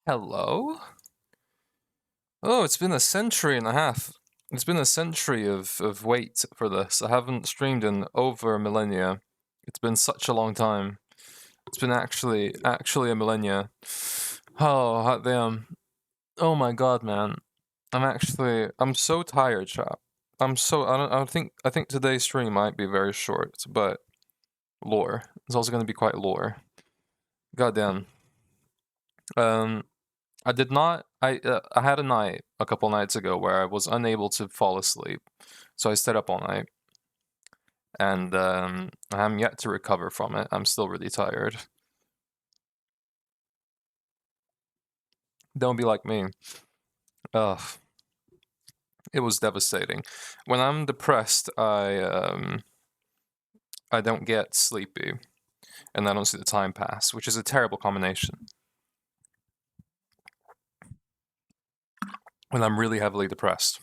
Hello? Oh, it's been a century and a half. It's been a century of wait for this. I haven't streamed in over a millennia. It's been such a long time. It's been actually a millennia. Oh, hot damn. Oh my god, man. I'm so tired, chap. I think today's stream might be very short, but lore. It's also gonna be quite lore. Goddamn. I did not. I had a night a couple nights ago where I was unable to fall asleep, so I stayed up all night, and I'm yet to recover from it. I'm still really tired. Don't be like me. Ugh, it was devastating. When I'm depressed, I don't get sleepy, and I don't see the time pass, which is a terrible combination. When I'm really heavily depressed.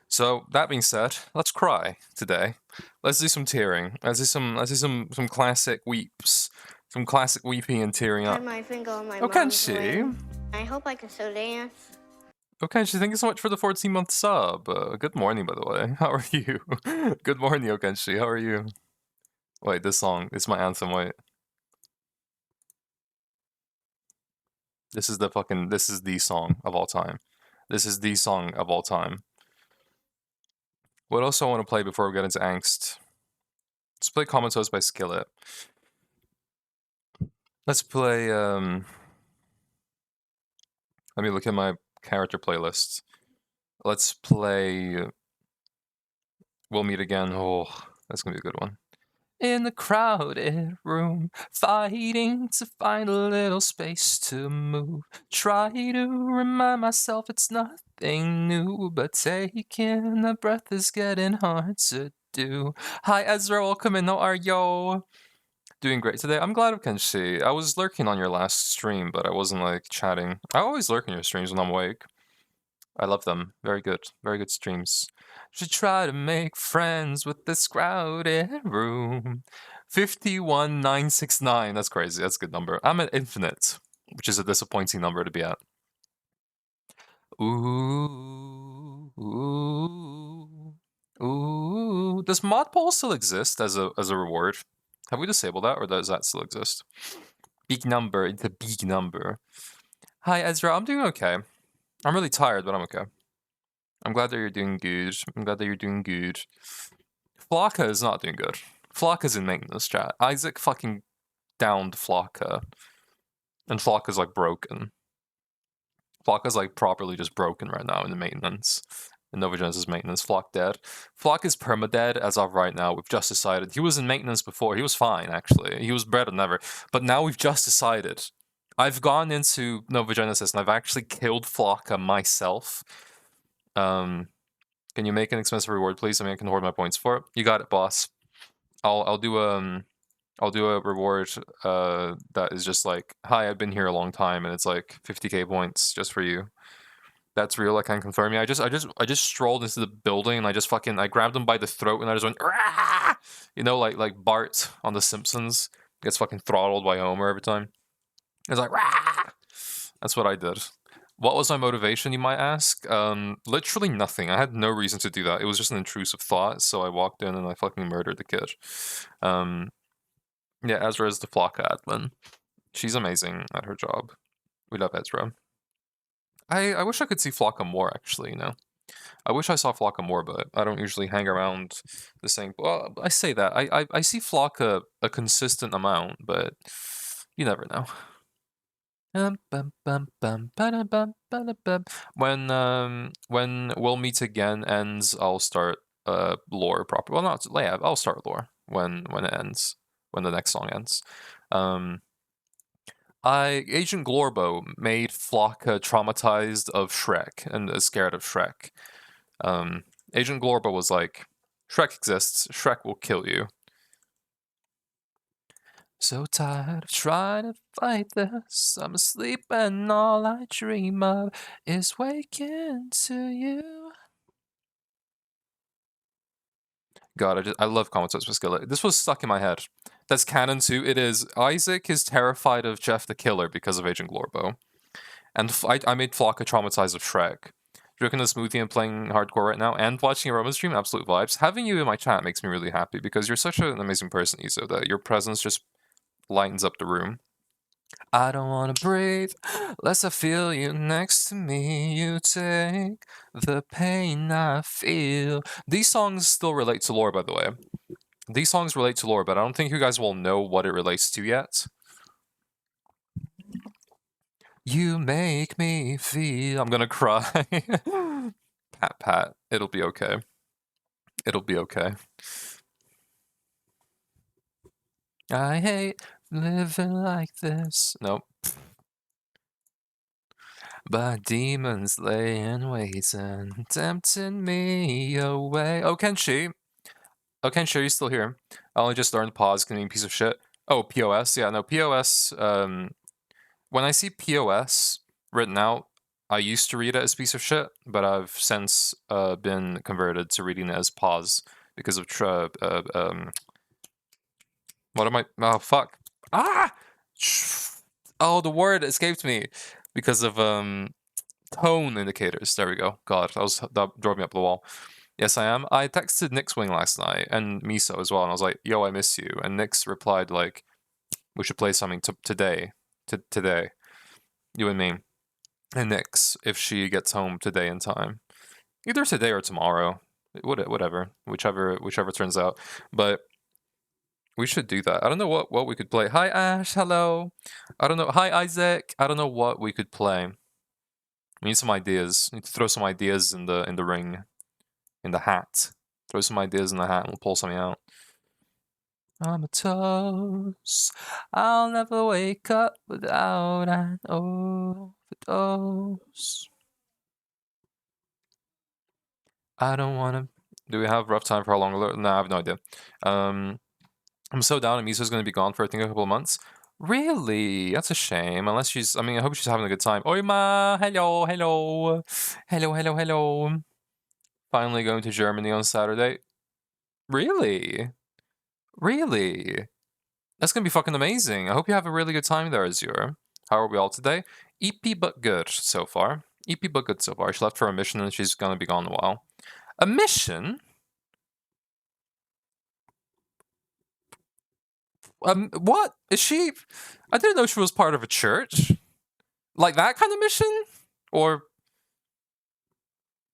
So that being said, let's cry today. Let's do some tearing. Let's do some classic weeps. Some classic weeping and tearing up. My finger on my Okay, mom's she. ring. I hope I can still dance. Okay, she. Thank you so much for the 14-month sub. Good morning, by the way. How are you? Good morning, Okenshi. How are you? Wait, this song. It's my anthem. Wait. This is the song of all time. This is the song of all time. What else do I want to play before we get into angst? Let's play Comatose by Skillet. Let's play, let me look at my character playlist. Let's play We'll Meet Again. Oh, that's gonna be a good one. In the crowded room, fighting to find a little space to move. Try to remind myself it's nothing new, but taking a breath is getting hard to do. Hi Ezra, welcome in. How are you? Doing great today. I'm glad, Kenshi. I was lurking on your last stream, but I wasn't like chatting. I always lurk in your streams when I'm awake. I love them. Very good. Very good streams. Should try to make friends with this crowded room. 51969. That's crazy. That's a good number. I'm at infinite, which is a disappointing number to be at. Ooh. Ooh. Ooh. Does mod poll still exist as a reward? Have we disabled that, or does that still exist? Big number. It's a big number. Hi, Ezra. I'm doing okay. I'm really tired, but I'm okay. I'm glad that you're doing good. I'm glad that you're doing good. Flocka is not doing good. Flocka's in maintenance, chat. Isaac fucking downed Flocka. And Flocka's like broken. Flocka's like properly just broken right now in the maintenance. In Nova Genesis maintenance. Flock dead. Flock is permadead as of right now. We've just decided. He was in maintenance before. He was fine, actually. He was better than ever. But now we've just decided. I've gone into Nova Genesis and I've actually killed Flocka myself. Can you make an expensive reward, please? I mean, I can hoard my points for it. You got it, boss. I'll do a reward that is just like, hi, I've been here a long time, and it's like 50k points just for you. That's real. I can confirm. Yeah, I just strolled into the building and I grabbed him by the throat and I just went, Rah! You know, like Bart on The Simpsons gets fucking throttled by Homer every time. It's like, Rah! That's what I did. What was my motivation, you might ask? Literally nothing. I had no reason to do that. It was just an intrusive thought, so I walked in and I fucking murdered the kid. Yeah, Ezra is the Flocka admin. She's amazing at her job. We love Ezra. I wish I could see Flocka more, actually, you know? I wish I saw Flocka more, but I don't usually hang around the same... Well, I say that. I see Flocka a consistent amount, but you never know. When We'll Meet Again ends, I'll start lore proper. Well, not yeah, I'll start lore when it ends, when the next song ends. Agent Glorbo made Flocka traumatized of Shrek and scared of Shrek. Agent Glorbo was like, Shrek exists. Shrek will kill you. So tired of trying to fight this. I'm asleep and all I dream of is waking to you. God, I love Comatose with Skillet. This was stuck in my head. That's canon too. It is. Isaac is terrified of Jeff the Killer because of Agent Glorbo. And I made Flocka traumatized of Shrek. Drinking a smoothie and playing hardcore right now, and watching a Roman stream, absolute vibes. Having you in my chat makes me really happy because you're such an amazing person, Iso, that your presence just lightens up the room. I don't wanna breathe unless I feel you next to me. You take the pain I feel. These songs still relate to lore, by the way. These songs relate to lore, but I don't think you guys will know what it relates to yet. You make me feel. I'm gonna cry. Pat, pat. It'll be okay. It'll be okay. I hate living like this. Nope. But demons lay in wait and tempting me away. Oh, Kenshi. Oh, Kenshi, are you still here? I only just learned pause, can be a piece of shit. Oh, POS. Yeah, no, POS. When I see POS written out, I used to read it as piece of shit, but I've since been converted to reading it as pause because of what am I? Oh, fuck. Ah! Oh, the word escaped me because of tone indicators. There we go. God, that drove me up the wall. Yes, I am. I texted Nick's Wing last night and Miso as well, and I was like, "Yo, I miss you." And Nick's replied like, "We should play something today, today, you and me." And Nyx, if she gets home today in time, either today or tomorrow, whatever, whichever turns out. But we should do that. I don't know what we could play. Hi Ash, hello. I don't know. Hi Isaac. I don't know what we could play. We need some ideas. We need to throw some ideas in the ring, in the hat. Throw some ideas in the hat and we'll pull something out. I'm a toast. I'll never wake up without an overdose. I don't wanna. Do we have rough time for how long? No, I have no idea. I'm so down, and Miso's gonna be gone for I think a couple of months. Really? That's a shame. Unless she's. I mean, I hope she's having a good time. Oi, ma. Hello, hello, hello, hello, hello. Finally going to Germany on Saturday. Really? Really? That's gonna be fucking amazing. I hope you have a really good time there, Azure. How are we all today? EP but good so far. EP but good so far. She left for a mission and she's gonna be gone a while. A mission? What is she? I didn't know she was part of a church, like that kind of mission. Or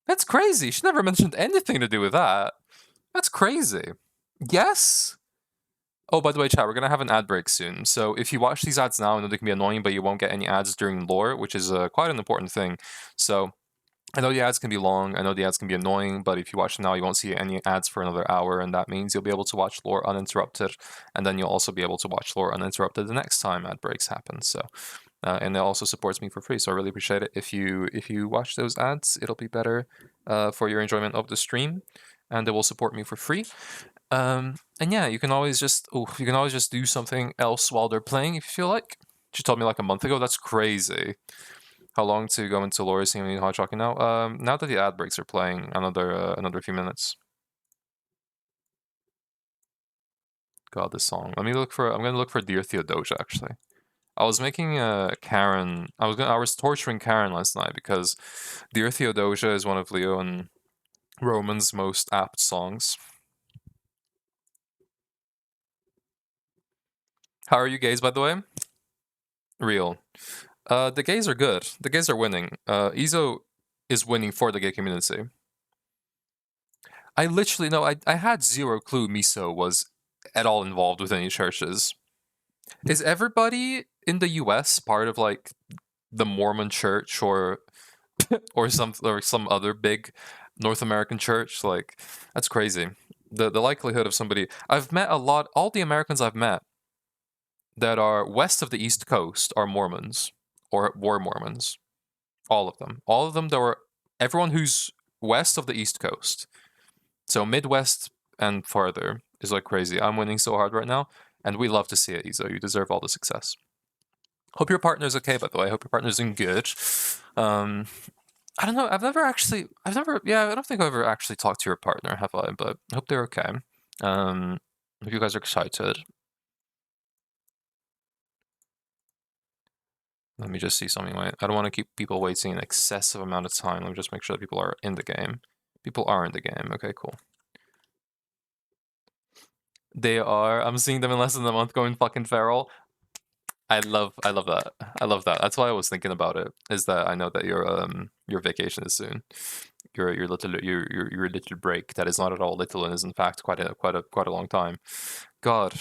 that's crazy. She never mentioned anything to do with that. That's crazy. Yes. Oh, by the way, chat, we're gonna have an ad break soon. So if you watch these ads now, I know they can be annoying, but you won't get any ads during lore, which is quite an important thing. So I know the ads can be long, I know the ads can be annoying, but if you watch them now, you won't see any ads for another hour, and that means you'll be able to watch lore uninterrupted, and then you'll also be able to watch lore uninterrupted the next time ad breaks happen. So, and it also supports me for free, so I really appreciate it. If you watch those ads, it'll be better for your enjoyment of the stream, and it will support me for free. And yeah, you can always just do something else while they're playing if you feel like. She told me like a month ago. That's crazy. How long to go into lore seeing hot talking now? Now that the ad breaks are playing, another few minutes. God, this song. I'm gonna look for Dear Theodosia actually. I was making Karen. I was torturing Karen last night because Dear Theodosia is one of Leo and Roman's most apt songs. How are you gays, by the way? Real. The gays are good. The gays are winning. Izo is winning for the gay community. I literally no. I had zero clue Miso was at all involved with any churches. Is everybody in the U.S. part of like the Mormon Church or some other big North American church? Like that's crazy. The likelihood of somebody I've met all the Americans I've met that are west of the East Coast are Mormons or were Mormons. All of them. All of them that were everyone who's west of the East Coast. So Midwest and farther is like crazy. I'm winning so hard right now, and we love to see it, Izo. You deserve all the success. Hope your partner's okay, by the way. Hope your partner's doing good. I don't know. I don't think I've ever actually talked to your partner, have I? But I hope they're okay. Hope you guys are excited. Let me just see something. Wait, I don't want to keep people waiting an excessive amount of time. Let me just make sure that people are in the game. People are in the game. Okay, cool. They are. I'm seeing them in less than a month going fucking feral. I love that. I love that. That's why I was thinking about it. Is that I know that your vacation is soon. Your little break that is not at all little and is in fact quite a long time. God,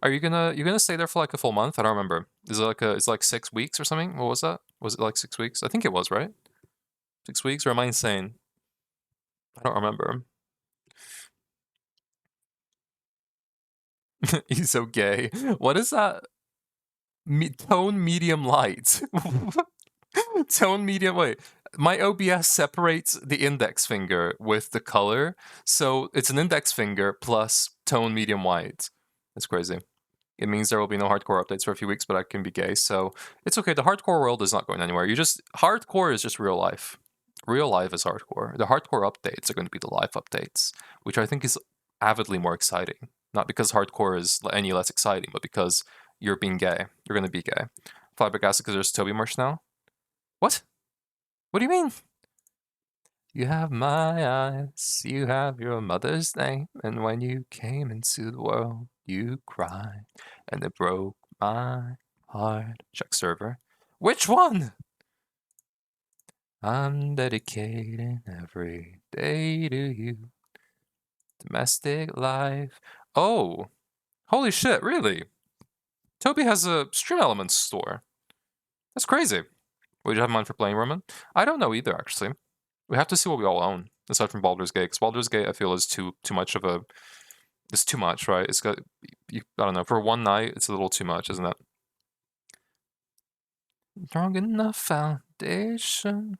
are you gonna stay there for like a full month? I don't remember. Is it like it's like 6 weeks or something? What was that? Was it like 6 weeks? I think it was, right? 6 weeks, or am I insane? I don't remember. He's so gay. What is that? Tone medium light. Tone medium. Wait, my OBS separates the index finger with the color, so it's an index finger plus tone medium white. That's crazy. It means there will be no hardcore updates for a few weeks, but I can be gay, so it's okay. The hardcore world is not going anywhere. Hardcore is just real life. Real life is hardcore. The hardcore updates are going to be the live updates, which I think is avidly more exciting. Not because hardcore is any less exciting, but because you're being gay. You're going to be gay. Flabbergasted because there's Toby merch now. What? What do you mean? You have my eyes, you have your mother's name, and when you came into the world, you cried, and it broke my heart. Check server. Which one? I'm dedicating every day to you. Domestic life. Oh, holy shit, really? Toby has a Stream Elements store. That's crazy. Would you have mine for playing, Roman? I don't know either, actually. We have to see what we all own, aside from Baldur's Gate. Because Baldur's Gate, I feel, is too much of a... It's too much, right? It's got... I don't know, for one night, it's a little too much, isn't it? Strong enough foundation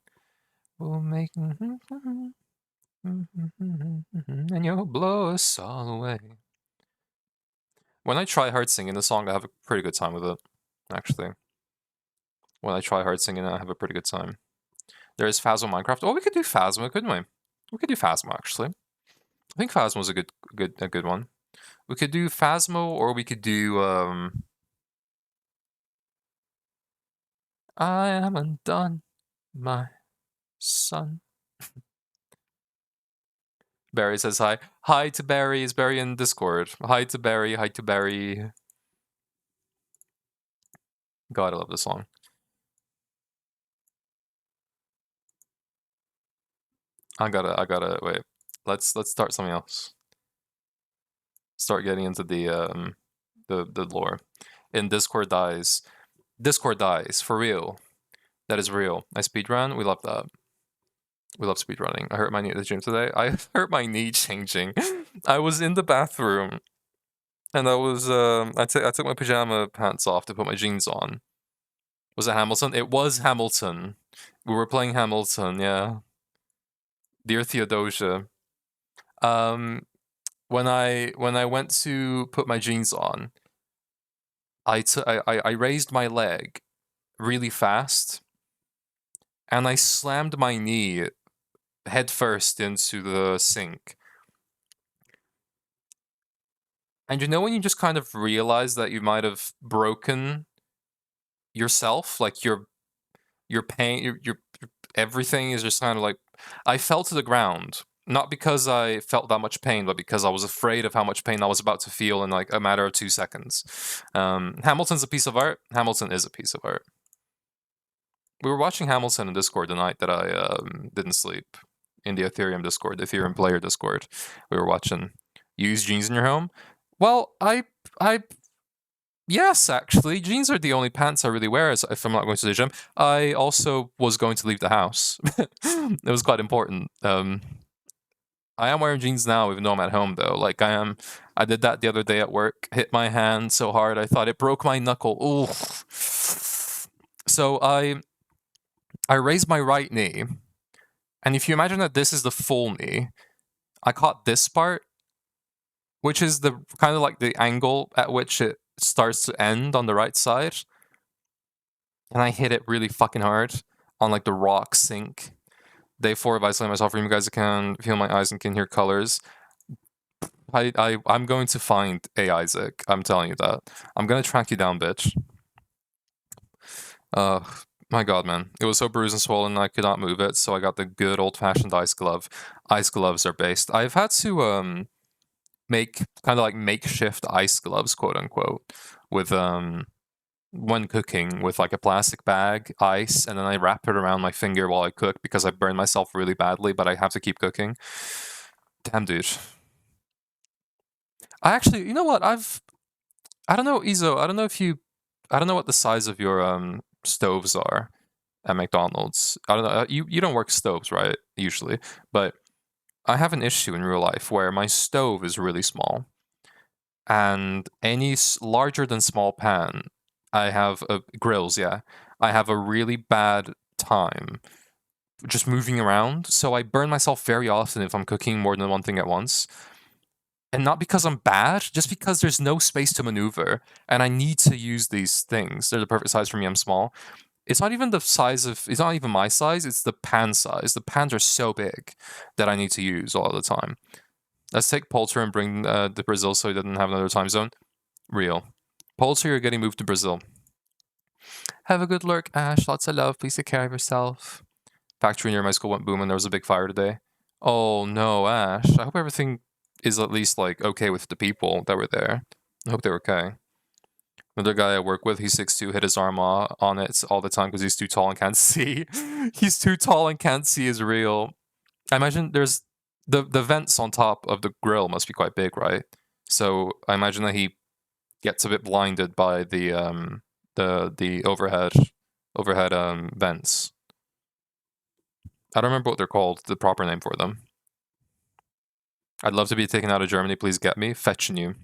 will make... and you'll blow us all away. When I try hard singing the song, I have a pretty good time with it, actually. When I try hard singing it, I have a pretty good time. There is Phasma Minecraft. Oh, we could do Phasma, couldn't we? We could do Phasma, actually. I think Phasma was a good one. We could do Phasmo, or we could do I am undone, my son. Barry says hi. Hi to Barry. Is Barry in Discord? Hi to Barry. Hi to Barry. God, I love this song. I gotta wait. Let's start something else. Start getting into the lore. In Discord dies. Discord dies for real. That is real. I speedrun. We love that. We love speedrunning. I hurt my knee at the gym today. I hurt my knee changing. I was in the bathroom, and I was I took my pajama pants off to put my jeans on. Was it Hamilton? It was Hamilton. We were playing Hamilton. Yeah. Dear Theodosia. When I went to put my jeans on, I raised my leg really fast, and I slammed my knee head first into the sink. And you know when you just kind of realize that you might have broken yourself, like your pain, your everything is just kind of like, I fell to the ground. Not because I felt that much pain, but because I was afraid of how much pain I was about to feel in like a matter of 2 seconds. Hamilton's a piece of art. Hamilton is a piece of art. We were watching Hamilton in Discord the night that I didn't sleep. In the Ethereum Discord, the Ethereum player Discord. We were watching. You use jeans in your home? Well, yes, actually. Jeans are the only pants I really wear if I'm not going to the gym. I also was going to leave the house. It was quite important. I am wearing jeans now, even though I'm at home, though. Like, I did that the other day at work. Hit my hand so hard, I thought it broke my knuckle. Ooh. So I raised my right knee. And if you imagine that this is the full knee, I caught this part, which is the kind of like the angle at which it starts to end on the right side. And I hit it really fucking hard on like the rock sink. Day 4 of isolating myself from you guys. I can feel my eyes and can hear colors. I'm going to find A Isaac. I'm telling you that. I'm gonna track you down, bitch. My god, man. It was so bruised and swollen I could not move it, so I got the good old-fashioned ice glove. Ice gloves are based. I've had to make kind of like makeshift ice gloves, quote unquote, with when cooking with like a plastic bag, ice, and then I wrap it around my finger while I cook because I burn myself really badly, but I have to keep cooking. Damn, dude. I actually, you know what? I don't know, Izo. I don't know what the size of your stoves are at McDonald's. I don't know. You don't work stoves, right? Usually, but I have an issue in real life where my stove is really small, and any larger than small pan, I have grills. Yeah, I have a really bad time just moving around. So I burn myself very often if I'm cooking more than one thing at once. And not because I'm bad, just because there's no space to maneuver, and I need to use these things. They're the perfect size for me. I'm small. It's not even the size of. It's not even my size. It's the pan size. The pans are so big that I need to use all the time. Let's take Poulter and bring to Brazil so he doesn't have another time zone. Real. Poulter, you're getting moved to Brazil. Have a good lurk, Ash. Lots of love. Please take care of yourself. Factory near my school went boom and there was a big fire today. Oh no, Ash. I hope everything is at least like okay with the people that were there. I hope they're okay. Another guy I work with, he's 6'2", hit his arm on it all the time because he's too tall and can't see. He's too tall and can't see is real. I imagine there's the vents on top of the grill must be quite big, right? So I imagine that he gets a bit blinded by the overhead vents. I don't remember what they're called, the proper name for them. I'd love to be taken out of Germany. Please get me. Fetching you.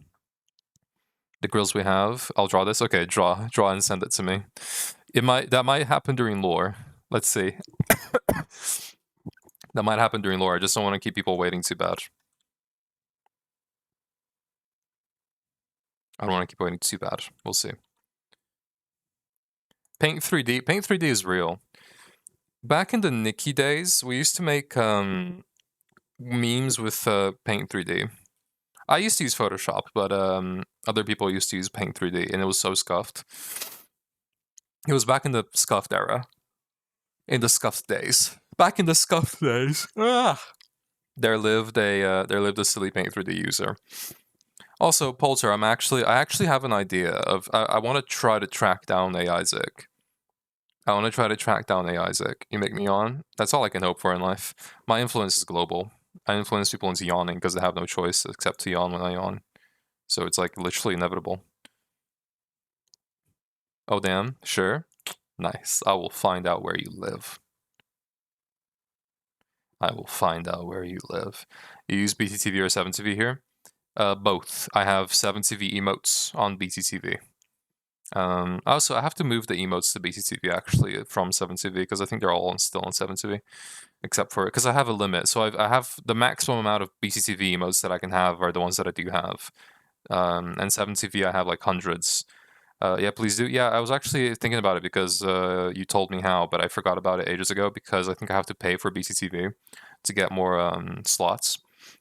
The grills we have. I'll draw this. Okay, draw and send it to me. That might happen during lore. Let's see. That might happen during lore. I just don't want to keep people waiting too bad. I don't want to keep waiting too bad. We'll see. Paint 3D. Paint 3D is real. Back in the Nikki days, we used to make memes with Paint 3D. I used to use Photoshop, but other people used to use Paint 3D, and it was so scuffed. It was back in the scuffed era. In the scuffed days. Back in the scuffed days. Ah! There lived a silly Paint 3D user. Also, Poulter, I actually have an idea of I want to try to track down A. Isaac. You make me yawn. That's all I can hope for in life. My influence is global. I influence people into yawning because they have no choice except to yawn when I yawn. So it's like literally inevitable. Oh damn, sure. Nice. I will find out where you live. I will find out where you live. You use BTTV or 7TV here? Both. I have 7TV emotes on BTTV. Also, I have to move the emotes to BTTV actually from 7TV because I think they're all still on 7TV, except for because I have a limit. So I have the maximum amount of BTTV emotes that I can have are the ones that I do have, and 7TV I have like hundreds. Yeah, please do. Yeah, I was actually thinking about it because you told me how, but I forgot about it ages ago because I think I have to pay for BTTV to get more slots.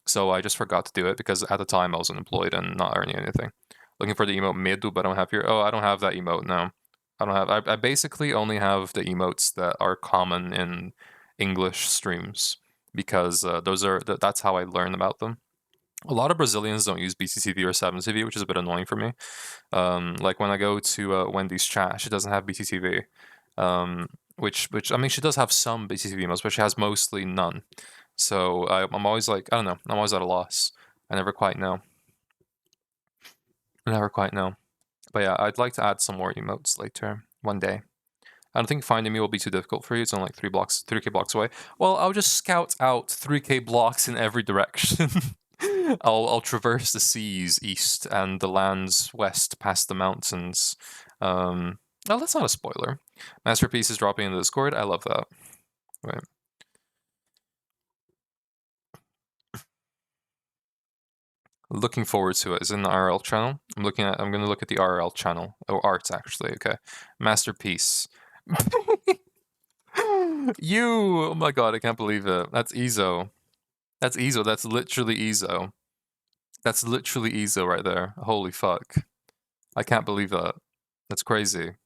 So I just forgot to do it because at the time I was unemployed and not earning anything. Looking for the emote Medu, but I don't have here. Oh, I don't have that emote now. I don't have. I basically only have the emotes that are common in English streams because that's how I learn about them. A lot of Brazilians don't use BTTV or 7TV, which is a bit annoying for me. Like when I go to Wendy's chat, she doesn't have BTTV. Which I mean, she does have some BTTV emotes, but she has mostly none. So I'm always like, I don't know. I'm always at a loss. I never quite know. But yeah, I'd like to add some more emotes later, one day. I don't think finding me will be too difficult for you. It's only like 3K blocks away. Well, I'll just scout out 3K blocks in every direction. I'll traverse the seas east and the lands west past the mountains. Oh, that's not a spoiler. Masterpiece is dropping into the Discord. I love that. Right. Looking forward to it. Is in the RL channel. I'm gonna look at the RL channel. Oh, arts actually. Okay. Masterpiece. You! Oh my god, I can't believe it. That's Ezo. That's Ezo. That's literally Ezo. That's literally Ezo right there. Holy fuck. I can't believe that. That's crazy.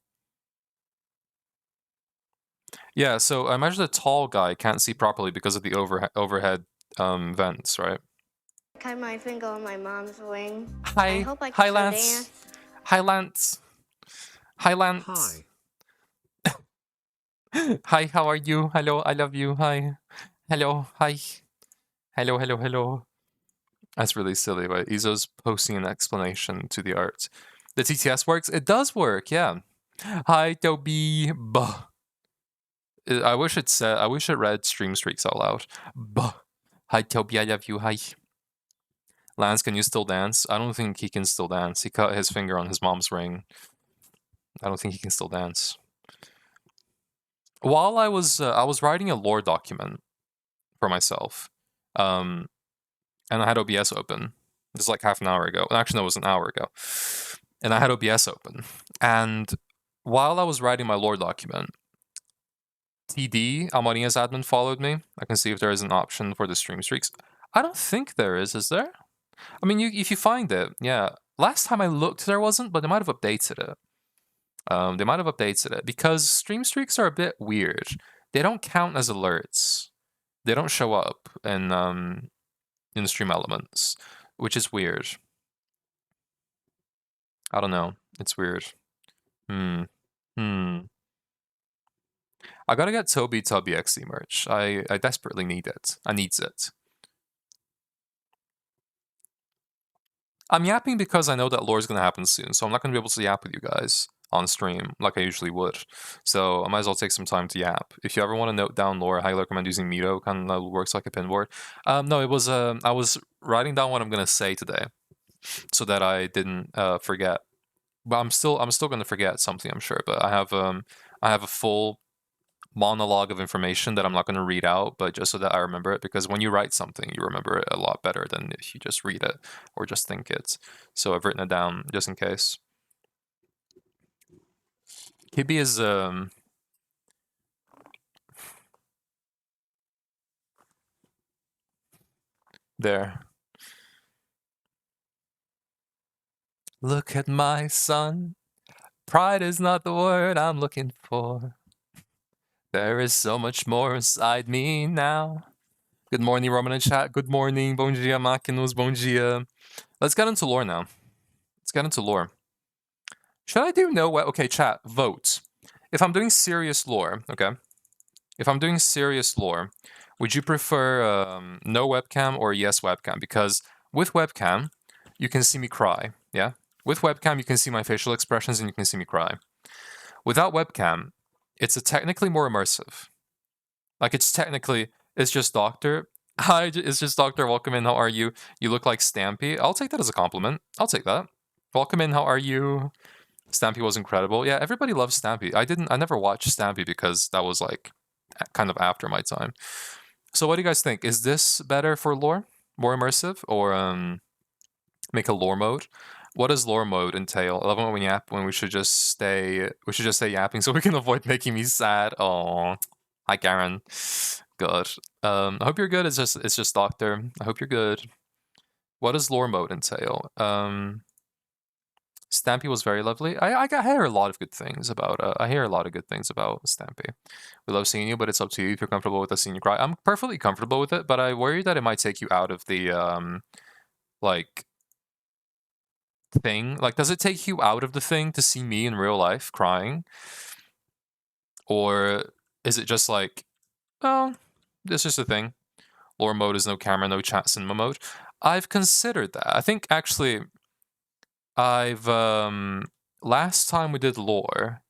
Yeah, so I imagine the tall guy can't see properly because of the overhead vents, right? I cut my finger on my mom's wing. I Hi, hope I can hi, still Lance. dance. Hi, Lance. Hi, Lance. Hi. Hi, how are you? Hello, I love you. Hi. Hello, hi. Hello, hello, hello. That's really silly, but Izo's posting an explanation to the art. The TTS works? It does work, yeah. Hi, Toby. Buh. I wish it said. I wish it read stream streaks out loud. Buh. Hi, Toby. I love you. Hi. Lance, can you still dance? I don't think he can still dance. He cut his finger on his mom's ring. I don't think he can still dance. While I was writing a lore document for myself, and I had OBS open. This is like half an hour ago. Actually, no, it was an hour ago. And I had OBS open. And while I was writing my lore document, TD, Almania's admin, followed me. I can see if there is an option for the stream streaks. I don't think there is there? I mean, if you find it, yeah. Last time I looked, there wasn't, but they might have updated it. They might have updated it because stream streaks are a bit weird. They don't count as alerts. They don't show up in the stream elements, which is weird. I don't know. It's weird. Hmm. I gotta get Toby Tubby XD merch. I desperately need it. I needs it. I'm yapping because I know that lore is gonna happen soon, so I'm not gonna be able to yap with you guys on stream like I usually would. So I might as well take some time to yap. If you ever want to note down lore, I highly recommend using Mito. Kind of works like a pinboard. No, it was I was writing down what I'm gonna say today, so that I didn't forget. But I'm still gonna forget something, I'm sure. But I have a full monologue of information that I'm not going to read out, but just so that I remember it, because when you write something, you remember it a lot better than if you just read it or just think it. So I've written it down just in case. Kibi is there. Look at my son. Pride is not the word I'm looking for. There is so much more inside me now. Good morning, Roman and chat. Good morning. Bom dia, máquinas. Bom dia. Let's get into lore now. Let's get into lore. Should I do no web? Okay, chat, vote. If I'm doing serious lore, okay? If I'm doing serious lore, would you prefer no webcam or yes webcam? Because with webcam, you can see me cry, yeah? With webcam, you can see my facial expressions and you can see me cry. Without webcam, it's technically more immersive. Like, it's just Doctor. Hi, it's just Doctor. Welcome in. How are you? You look like Stampy. I'll take that as a compliment. I'll take that. Welcome in. How are you? Stampy was incredible. Yeah, everybody loves Stampy. I never watched Stampy because that was like kind of after my time. So what do you guys think? Is this better for lore? More immersive? Or make a lore mode? What does lore mode entail? I love it when we yap when we should just stay yapping so we can avoid making me sad. Oh, hi Karen. Good. I hope you're good. It's just Doctor. I hope you're good. What does lore mode entail? Stampy was very lovely. I hear a lot of good things about. I hear a lot of good things about Stampy. We love seeing you, but it's up to you if you're comfortable with us seeing you cry. I'm perfectly comfortable with it, but I worry that it might take you out of the like thing. Like, does it take you out of the thing to see me in real life crying, or is it just like, oh, this is the thing? Lore mode is no camera, no chat, cinema mode. I've considered that. I think actually I've last time we did lore,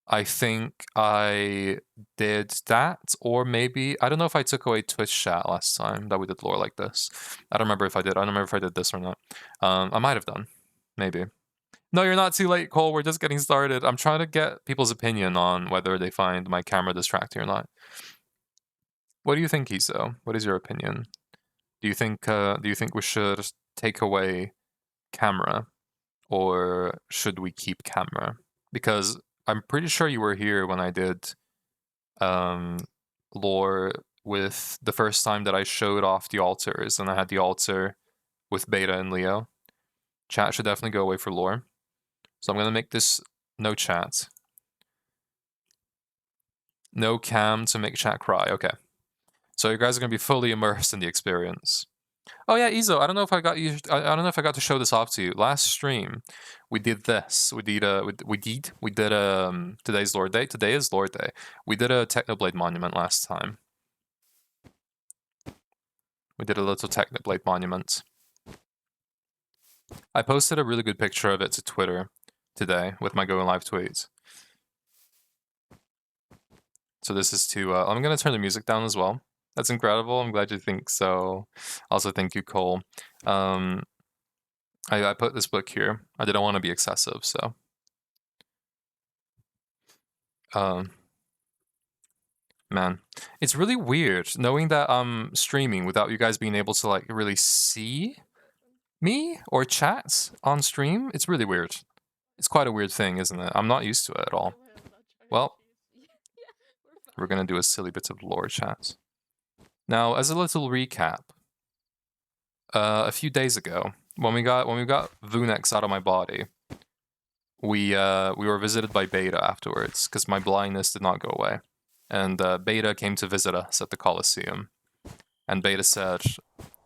I think I did that, or maybe I don't know if I took away Twitch chat last time that we did lore like this. I don't remember if I did. I don't remember if I did this or not. I might have done, maybe. No, you're not too late, Cole. We're just getting started. I'm trying to get people's opinion on whether they find my camera distracting or not. What do you think, Iso? What is your opinion? Do you think we should take away camera, or should we keep camera? Because I'm pretty sure you were here when I did lore with the first time that I showed off the altars, and I had the altar with Beta and Leo. Chat should definitely go away for lore. So I'm gonna make this no chat. No cam to make chat cry. Okay. So you guys are gonna be fully immersed in the experience. Oh yeah, Izo, I don't know if I got you. I don't know if I got to show this off to you. Last stream, we did this. We did. Today's Lord Day. Today is Lord Day. We did a Technoblade monument last time. We did a little Technoblade monument. I posted a really good picture of it to Twitter today with my going live tweets. So this is to. I'm gonna turn the music down as well. That's incredible. I'm glad you think so. Also, thank you, Cole. I put this book here. I didn't want to be excessive, so. Man, it's really weird knowing that I'm streaming without you guys being able to like really see me or chat on stream. It's really weird. It's quite a weird thing, isn't it? I'm not used to it at all. Well, we're gonna do a silly bit of lore chat. Now, as a little recap, a few days ago, when we got Vunex out of my body, we were visited by Beta afterwards because my blindness did not go away, and Beta came to visit us at the Colosseum, and Beta said,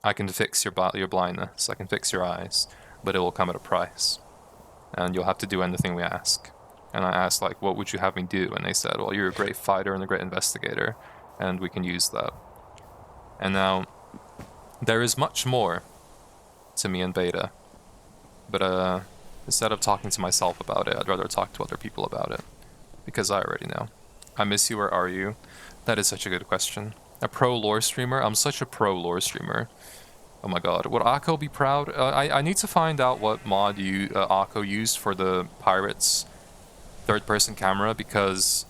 "I can fix your blindness, I can fix your eyes, but it will come at a price, and you'll have to do anything we ask." And I asked, like, what would you have me do? And they said, well, you're a great fighter and a great investigator, and we can use that. And now, there is much more to me and Beta, but instead of talking to myself about it, I'd rather talk to other people about it, because I already know. I miss you, where are you? That is such a good question. A pro lore streamer? I'm such a pro lore streamer. Oh my god, would Akko be proud? I need to find out what mod Akko used for the Pirates third-person camera, because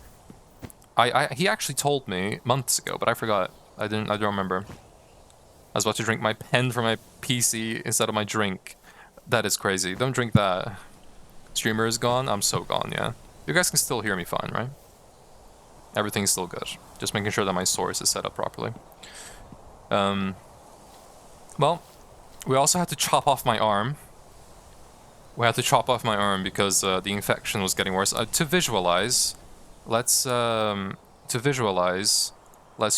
he actually told me months ago, but I forgot. I don't remember. I was about to drink my pen from my PC instead of my drink. That is crazy. Don't drink that. Streamer is gone? I'm so gone, yeah. You guys can still hear me fine, right? Everything's still good. Just making sure that my source is set up properly. Well, we also had to chop off my arm. We had to chop off my arm because the infection was getting worse. To visualize, let's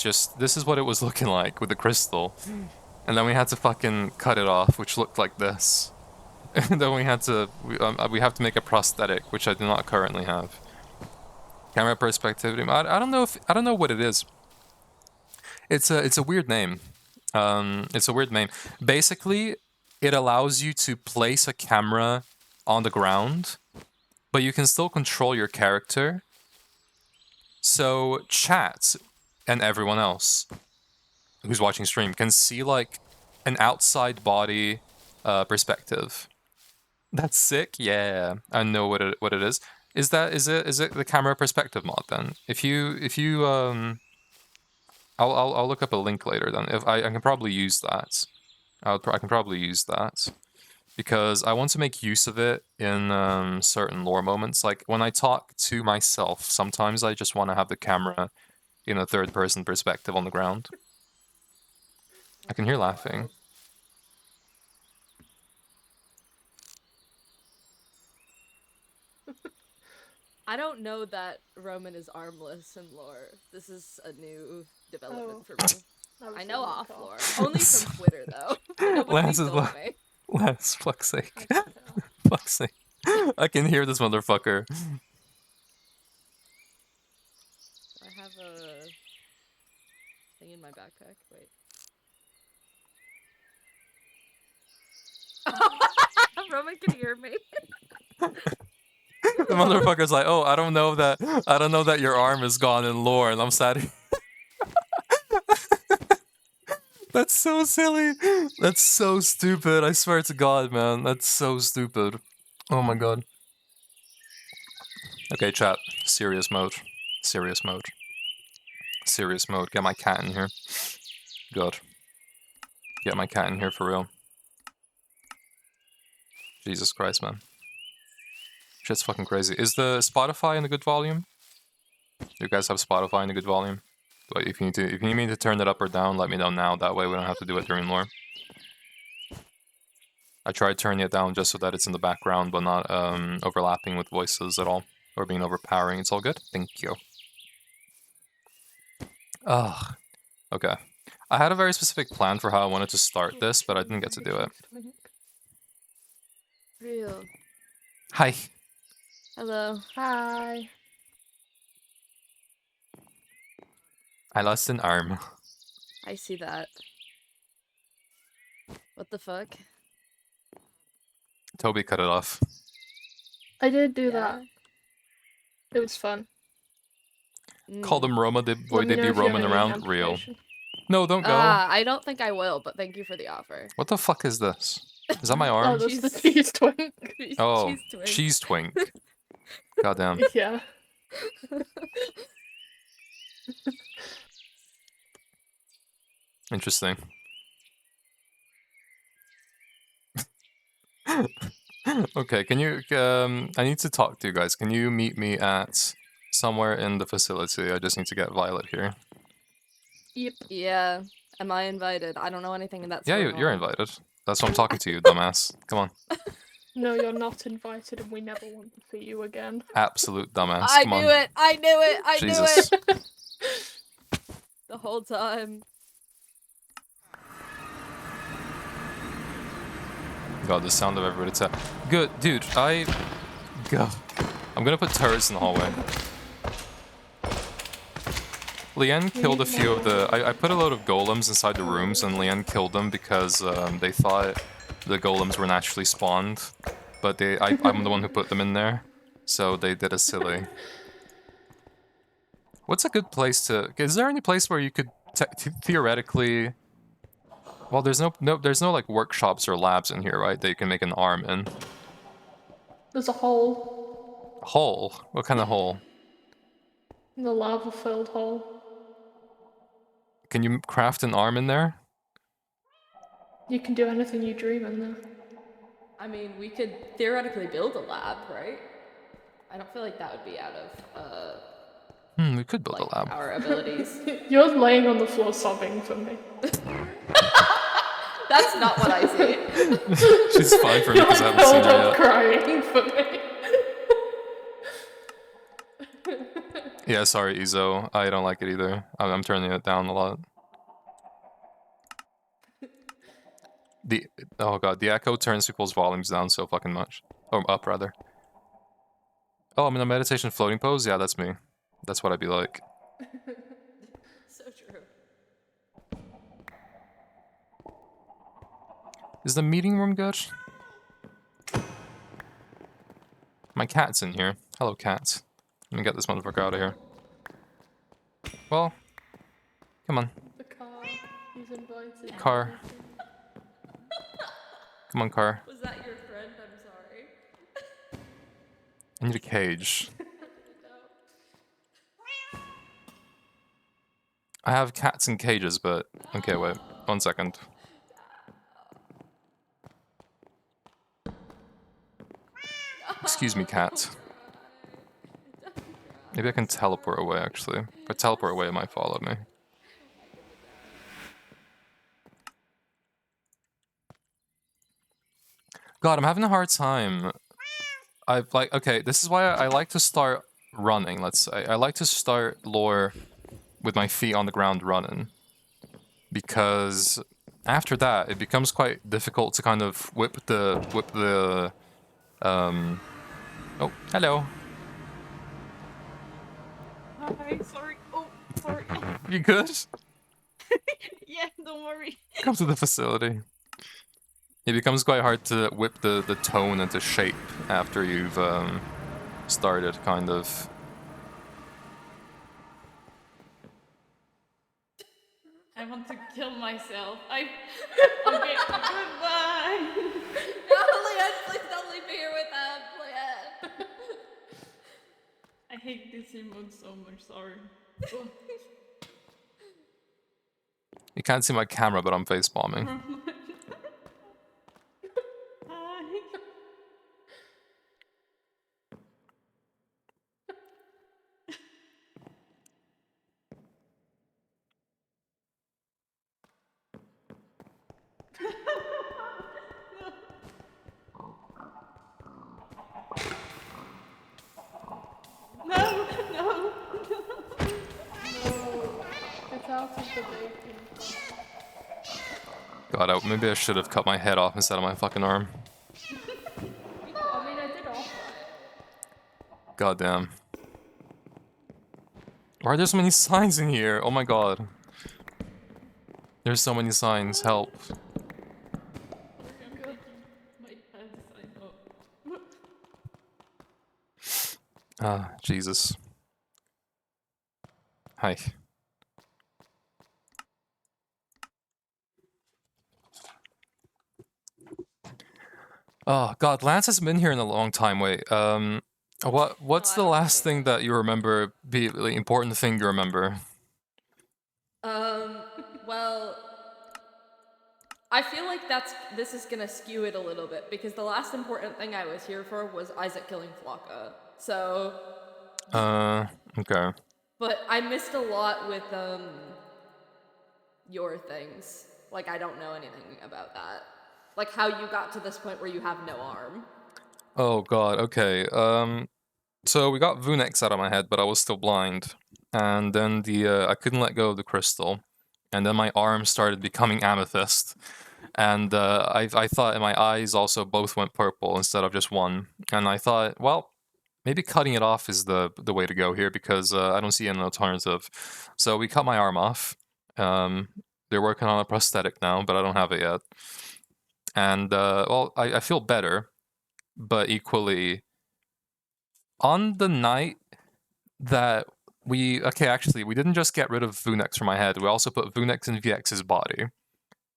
just... This is what it was looking like with the crystal. And then we had to fucking cut it off, which looked like this. And then we have to make a prosthetic, which I do not currently have. Camera perspective. I don't know what it is. It's a weird name. It's a weird name. Basically, it allows you to place a camera on the ground, but you can still control your character. So chat and everyone else who's watching stream can see like an outside body perspective. That's sick. Yeah, I know what it is. Is it the camera perspective mod then? If you I'll look up a link later then. If I can probably use that. I can probably use that because I want to make use of it in certain lore moments. Like when I talk to myself, sometimes I just want to have the camera in a third-person perspective on the ground. I can hear laughing. I don't know that Roman is armless in lore. This is a new development for me. I know off lore. Only from Twitter, though. Lance is like... Lance, fuck's sake. Fuck's sake. I can hear this motherfucker. I have a thing in my backpack. Wait. Roman can hear me. The motherfucker's like, oh, I don't know that your arm is gone in lore, and I'm sad. That's so silly. That's so stupid. I swear to God, man. That's so stupid. Oh my god. Okay, chat. Serious mode. Serious mode. Serious mode. Get my cat in here. Good. Get my cat in here for real. Jesus Christ, man. Shit's fucking crazy. Is the Spotify in a good volume? You guys have Spotify in a good volume? But if you need me to turn it up or down, let me know now. That way we don't have to do it during lore. I tried turning it down just so that it's in the background, but not overlapping with voices at all, or being overpowering. It's all good. Thank you. Ugh. Okay. I had a very specific plan for how I wanted to start this, but I didn't get to do it. Real. Hi. Hello. Hi. I lost an arm. I see that. What the fuck? Toby cut it off. I did do Yeah. that. It was fun. Call them Roma, boy, Let me they know be if you have roaming any around. Real. amputation. No, don't go. I don't think I will, but thank you for the offer. What the fuck is this? Is that my Oh, arm? that's the Cheese- cheese twink. Oh, Cheese twink. cheese twink. Goddamn. Yeah. Interesting. Okay, can you, I need to talk to you guys. Can you meet me at somewhere in the facility? I just need to get Violet here. Yep. Yeah. Am I invited? I don't know anything that's Yeah, going you're on. invited. That's why I'm talking to you, dumbass. Come on. No, you're not invited and we never want to see you again. Absolute dumbass. I Come knew on. it! I knew it! I Jesus. knew it! The whole time. God, the sound of everybody tap. Good, dude, God. I'm gonna put turrets in the hallway. Leanne killed a few of the... I put a load of golems inside the rooms, and Leanne killed them because they thought the golems were naturally spawned. But I'm the one who put them in there, so they did a silly. What's a good place to... Is there any place where you could theoretically... Well, there's no like workshops or labs in here, right? That you can make an arm in. There's a hole. Hole? What kind of hole? The lava-filled hole. Can you craft an arm in there? You can do anything you dream in there. I mean, we could theoretically build a lab, right? I don't feel like that would be out of, We could build like, a lab. our abilities. You're laying on the floor sobbing for me. That's not what I see. She's fine for me You're because I like haven't seen curled her up yet. crying for me. Yeah, sorry, Izo. I don't like it either. I'm turning it down a lot. Oh god, the echo turns people's volumes down so fucking much. Or up, rather. Oh, I'm in a meditation floating pose? Yeah, that's me. That's what I'd be like. So true. Is the meeting room good? My cat's in here. Hello, cat. Let me get this motherfucker out of here. Well, come on. The car. He's invited. Car. Come on, car. Was that your friend? I'm sorry. I need a cage. I have cats in cages, but... Okay, wait. 1 second. Excuse me, cat. Maybe I can teleport away, actually. If I teleport away, it might follow me. God, I'm having a hard time. Okay, this is why I like to start running, let's say. I like to start lore with my feet on the ground running. Because after that, it becomes quite difficult to kind of whip the oh, hello. Hi, sorry. Oh, sorry. You good? Yeah, don't worry. Come to the facility. It becomes quite hard to whip the tone into shape after you've started, kind of. I want to kill myself. Okay, goodbye. No, Leanne, please don't leave me here with them, Leanne. I hate this emote so much, sorry. You can't see my camera, but I'm face bombing. Hi. No, no. No. It's is the bacon. God, maybe I should have cut my head off instead of my fucking arm. I mean, I did offer. Goddamn. Why are there so many signs in here? Oh my god. There's so many signs. Help. Sorry, I'm making my dad sign up. Ah, Jesus. Hi. Oh god, Lance hasn't been here in a long time. Wait, what's I the don't last think thing that you remember? Be the important thing you remember? Well, I feel like this is gonna skew it a little bit because the last important thing I was here for was Isaac killing Flocka. So, Okay. but I missed a lot with your things. Like I don't know anything about that. Like how you got to this point where you have no arm. Oh god, okay. So we got Vunex out of my head, but I was still blind. And then I couldn't let go of the crystal. And then my arm started becoming amethyst. And I thought my eyes also both went purple instead of just one. And I thought, well, maybe cutting it off is the way to go here because I don't see an alternative. So we cut my arm off. They're working on a prosthetic now, but I don't have it yet. And well, I feel better, but equally, on the night that actually, we didn't just get rid of Vunex from my head. We also put Vunex in VX's body.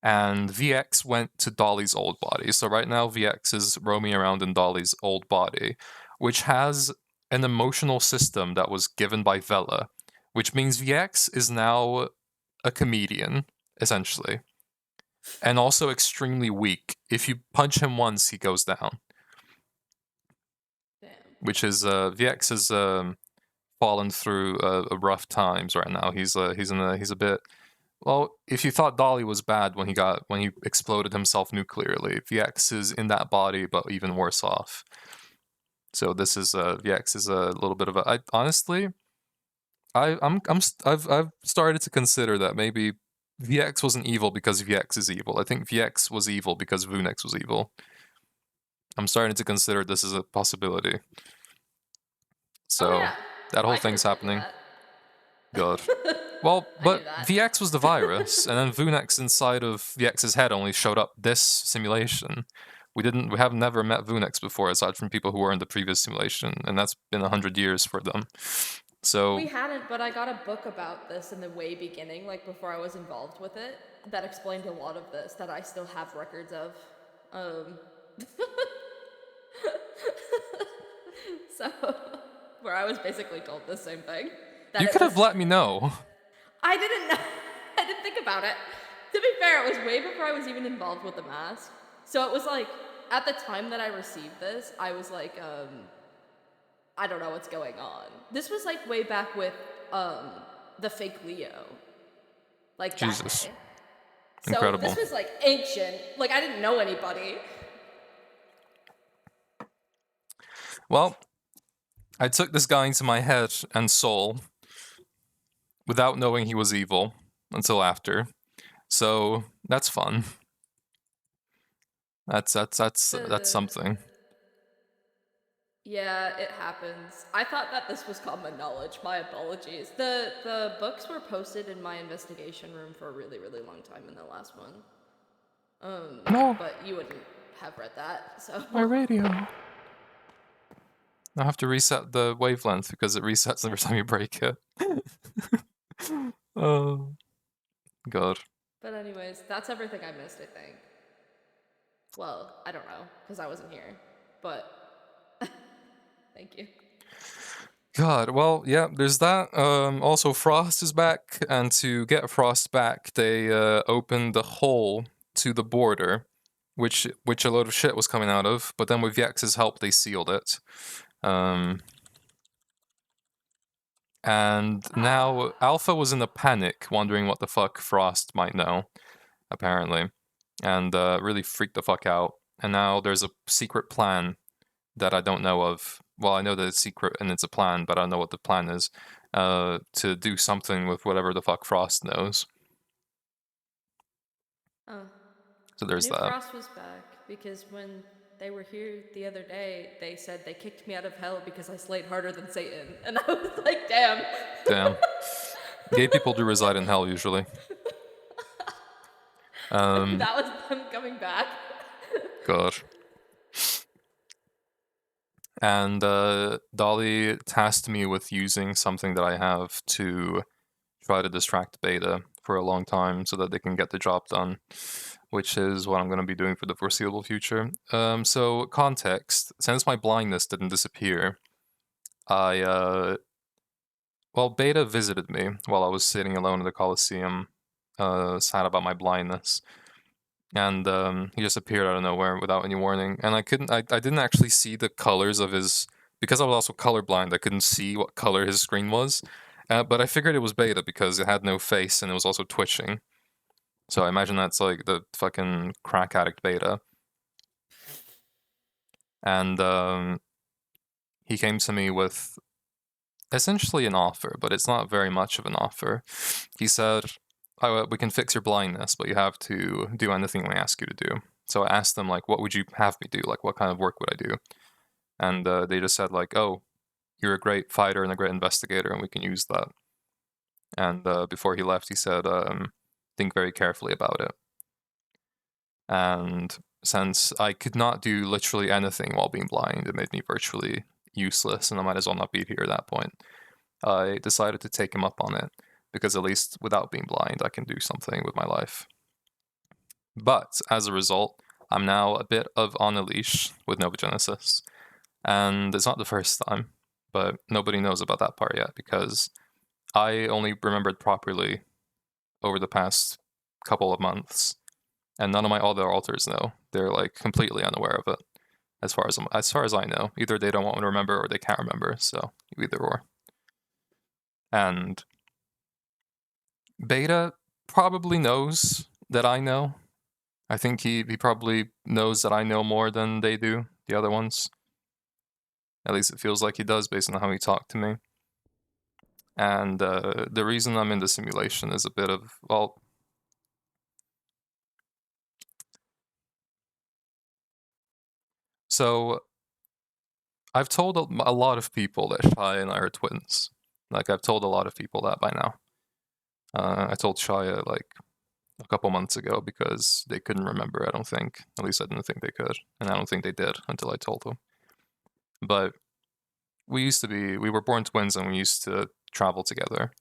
And VX went to Dolly's old body. So right now, VX is roaming around in Dolly's old body, which has an emotional system that was given by Vela, which means VX is now a comedian, essentially. And also extremely weak. If you punch him once, he goes down. Damn. Which is, VX has fallen through rough times right now. He's a bit... Well, if you thought Dolly was bad when he exploded himself nuclearly, VX is in that body, but even worse off. So this is VX is a little bit of a. I've started to consider that maybe VX wasn't evil because VX is evil. I think VX was evil because Vunex was evil. I'm starting to consider this as a possibility. So Oh, yeah. that whole I can thing's attest to happening. that. God. Well, I but knew that. VX was the virus, and then Vunex inside of VX's head only showed up this simulation. We have never met Vunex before, aside from people who were in the previous simulation, and that's been 100 years for them. So We hadn't, but I got a book about this in the way beginning, like before I was involved with it, that explained a lot of this that I still have records of. So, where I was basically told the same thing. That you it could have was- let me know. I didn't know. I didn't think about it. To be fair, it was way before I was even involved with the mask. So it was like, at the time that I received this, I was like, I don't know what's going on. This was like way back with the fake Leo. Like that Jesus. day. So Incredible. this was like ancient. Like I didn't know anybody. Well, I took this guy into my head and soul without knowing he was evil until after. So that's fun. That's something. Yeah, it happens. I thought that this was common knowledge. My apologies. The books were posted in my investigation room for a really, really long time in the last one. No. But you wouldn't have read that, so. My radio. I have to reset the wavelength because it resets every time you break it. Oh, God. But anyways, that's everything I missed, I think. Well, I don't know, because I wasn't here. But thank you. God, well, yeah, there's that. Also, Frost is back, and to get Frost back, they opened the hole to the border, which a load of shit was coming out of. But then with Yax's help, they sealed it. And now Alpha was in a panic, wondering what the fuck Frost might know, apparently, and really freaked the fuck out. And now there's a secret plan that I don't know of. Well, I know that it's secret and it's a plan, but I don't know what the plan is. To do something with whatever the fuck Frost knows. Oh. So I there's knew that. Frost was back because when they were here the other day, they said they kicked me out of hell because I slayed harder than Satan. And I was like, damn. Damn. Gay people do reside in hell usually. That was them coming back. God. And Dolly tasked me with using something that I have to try to distract Beta for a long time so that they can get the job done, which is what I'm going to be doing for the foreseeable future. So, context, since my blindness didn't disappear, well, Beta visited me while I was sitting alone in the Coliseum, sad about my blindness. And he just appeared out of nowhere without any warning. And I didn't actually see the colors of his, because I was also colorblind, I couldn't see what color his screen was. But I figured it was Beta because it had no face and it was also twitching. So I imagine that's like the fucking crack addict Beta. And he came to me with essentially an offer, but it's not very much of an offer. He said, "Oh, we can fix your blindness, but you have to do anything we ask you to do." So I asked them, like, what would you have me do? Like, what kind of work would I do? And they just said, like, oh, you're a great fighter and a great investigator, and we can use that. And before he left, he said, think very carefully about it. And since I could not do literally anything while being blind, it made me virtually useless, and I might as well not be here at that point. I decided to take him up on it, because at least without being blind, I can do something with my life. But as a result, I'm now a bit of on a leash with Novogenesis. And it's not the first time, but nobody knows about that part yet, because I only remembered properly over the past couple of months, and none of my other alters know. They're like completely unaware of it, as far as I know. Either they don't want to remember or they can't remember, so either or. And Beta probably knows that I know. I think he probably knows that I know more than they do, the other ones. At least it feels like he does based on how he talked to me. And the reason I'm in the simulation is a bit of, well, so I've told a lot of people that Shia and I are twins. Like, I've told a lot of people that by now. I told Shia, like, a couple months ago because they couldn't remember, I don't think. At least I didn't think they could. And I don't think they did until I told them. But we were born twins and we used to travel together.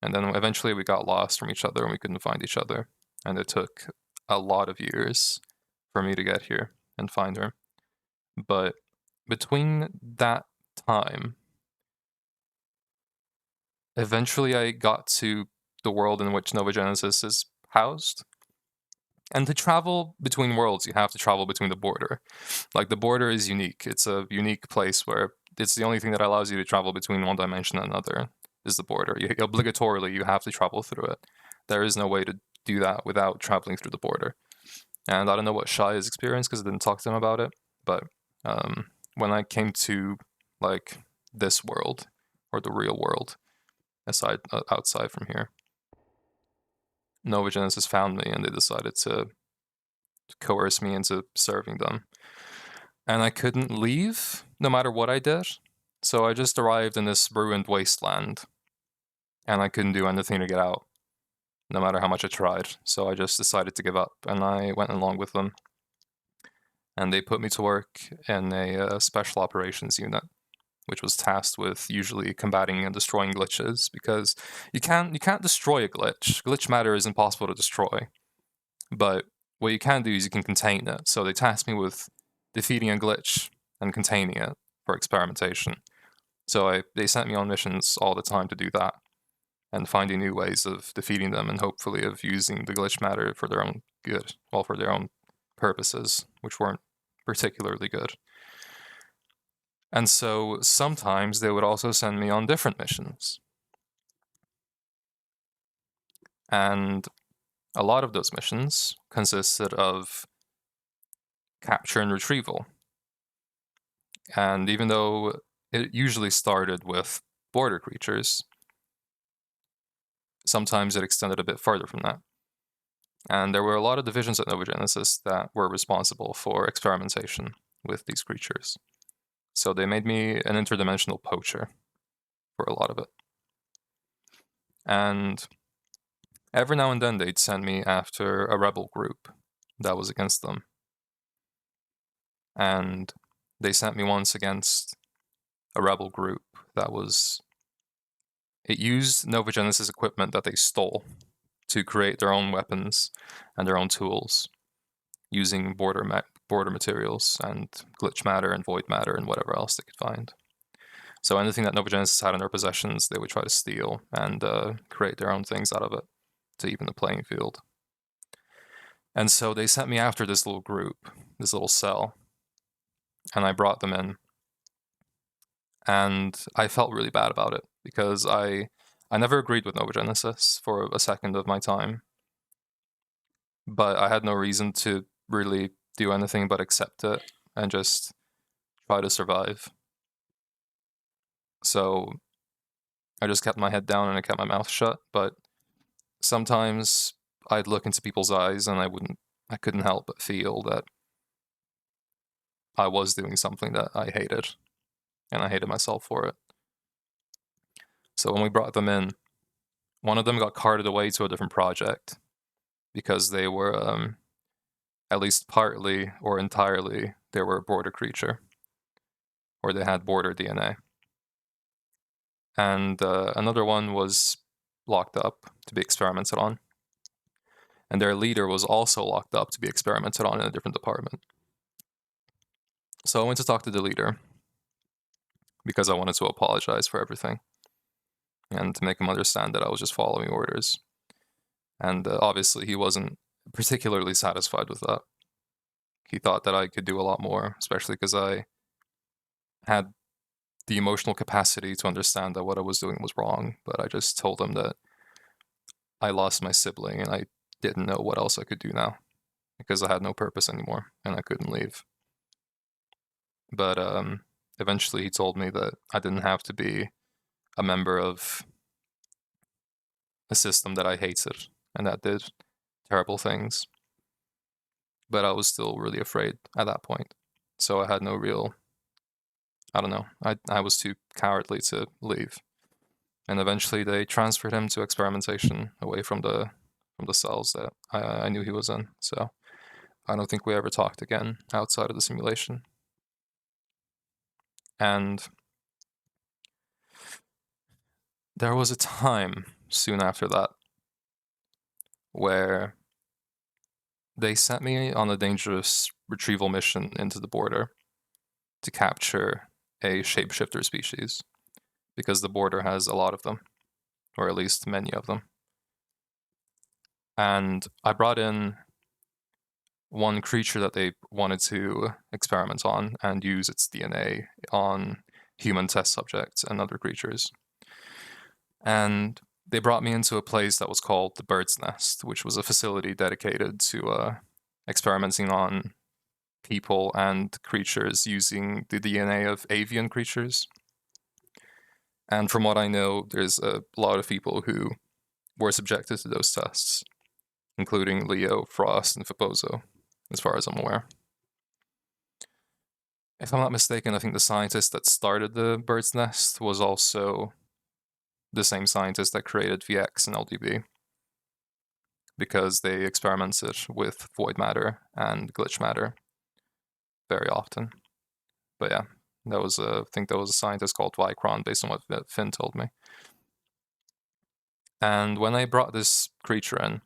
And then eventually we got lost from each other and we couldn't find each other. And it took a lot of years for me to get here and find her. But between that time, eventually I got to the world in which Novogenesis is housed. And to travel between worlds, you have to travel between the border. Like, the border is unique. It's a unique place where it's the only thing that allows you to travel between one dimension and another is the border. Obligatorily, you have to travel through it. There is no way to do that without traveling through the border. And I don't know what Shia's experienced because I didn't talk to him about it. But when I came to, like, this world, or the real world, outside from here, Novogenesis found me and they decided to coerce me into serving them. And I couldn't leave, no matter what I did. So I just arrived in this ruined wasteland. And I couldn't do anything to get out, no matter how much I tried. So I just decided to give up, and I went along with them. And they put me to work in a special operations unit, which was tasked with usually combating and destroying glitches, because you can't destroy a glitch. Glitch matter is impossible to destroy. But what you can do is you can contain it. So they tasked me with defeating a glitch and containing it for experimentation. So they sent me on missions all the time to do that, and finding new ways of defeating them, and hopefully of using the glitch matter for their own good, well, for their own purposes, which weren't particularly good. And so sometimes they would also send me on different missions. And a lot of those missions consisted of capture and retrieval. And even though it usually started with border creatures, sometimes it extended a bit further from that. And there were a lot of divisions at Nova Genesis that were responsible for experimentation with these creatures. So they made me an interdimensional poacher for a lot of it. And every now and then they'd send me after a rebel group that was against them. And they sent me once against a rebel group that was... It used Nova Genesis equipment that they stole to create their own weapons and their own tools using border materials and glitch matter and void matter and whatever else they could find. So anything that Nova Genesis had in their possessions, they would try to steal and create their own things out of it to even the playing field. And so they sent me after this little group, this little cell, and I brought them in. And I felt really bad about it because I never agreed with Nova Genesis for a second of my time. But I had no reason to really do anything but accept it and just try to survive. So I just kept my head down and I kept my mouth shut, but sometimes I'd look into people's eyes and I couldn't help but feel that I was doing something that I hated, and I hated myself for it. So when we brought them in, one of them got carted away to a different project because they were, at least partly or entirely, they were a border creature, or they had border DNA. And another one was locked up to be experimented on. And their leader was also locked up to be experimented on in a different department. So I went to talk to the leader because I wanted to apologize for everything and to make him understand that I was just following orders. And obviously he wasn't particularly satisfied with that. He thought that I could do a lot more, especially because I had the emotional capacity to understand that what I was doing was wrong, but I just told him that I lost my sibling and I didn't know what else I could do now because I had no purpose anymore and I couldn't leave. But eventually he told me that I didn't have to be a member of a system that I hated and that did terrible things. But I was still really afraid at that point. So I had no real... I don't know. I was too cowardly to leave. And eventually they transferred him to experimentation away from the cells that I knew he was in. So I don't think we ever talked again outside of the simulation. And there was a time soon after that where they sent me on a dangerous retrieval mission into the border to capture a shapeshifter species, because the border has a lot of them, or at least many of them. And I brought in one creature that they wanted to experiment on and use its DNA on human test subjects and other creatures. And they brought me into a place that was called the Bird's Nest, which was a facility dedicated to experimenting on people and creatures using the DNA of avian creatures. And from what I know, there's a lot of people who were subjected to those tests, including Leo, Frost, and Fipozo, as far as I'm aware. If I'm not mistaken, I think the scientist that started the Bird's Nest was also the same scientist that created VX and LDB, because they experimented with void matter and glitch matter very often. But yeah, that was I think that was a scientist called Vicron, based on what Finn told me. And when I brought this creature in,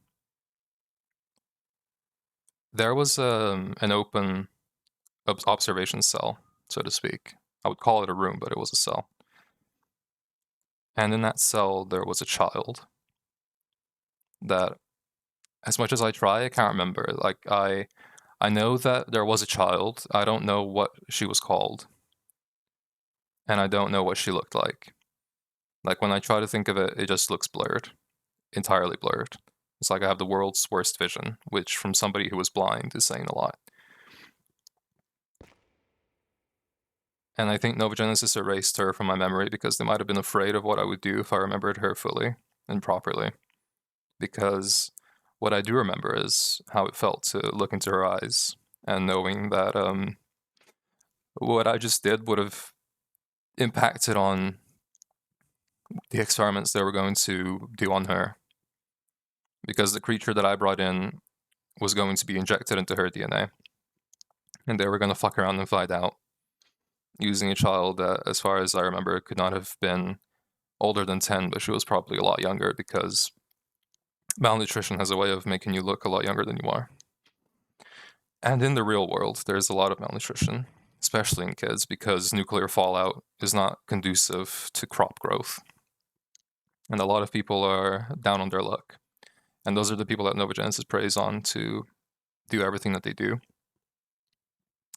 there was an open observation cell, so to speak. I would call it a room, but it was a cell. And in that cell, there was a child that, as much as I try, I can't remember. Like, I know that there was a child. I don't know what she was called. And I don't know what she looked like. Like, when I try to think of it, it just looks blurred. Entirely blurred. It's like I have the world's worst vision, which from somebody who was blind is saying a lot. And I think Nova Genesis erased her from my memory because they might have been afraid of what I would do if I remembered her fully and properly. Because what I do remember is how it felt to look into her eyes and knowing that what I just did would have impacted on the experiments they were going to do on her. Because the creature that I brought in was going to be injected into her DNA. And they were going to fuck around and find out using a child that, as far as I remember, could not have been older than 10, but she was probably a lot younger because malnutrition has a way of making you look a lot younger than you are. And in the real world, there's a lot of malnutrition, especially in kids, because nuclear fallout is not conducive to crop growth. And a lot of people are down on their luck. And those are the people that Nova Genesis preys on to do everything that they do.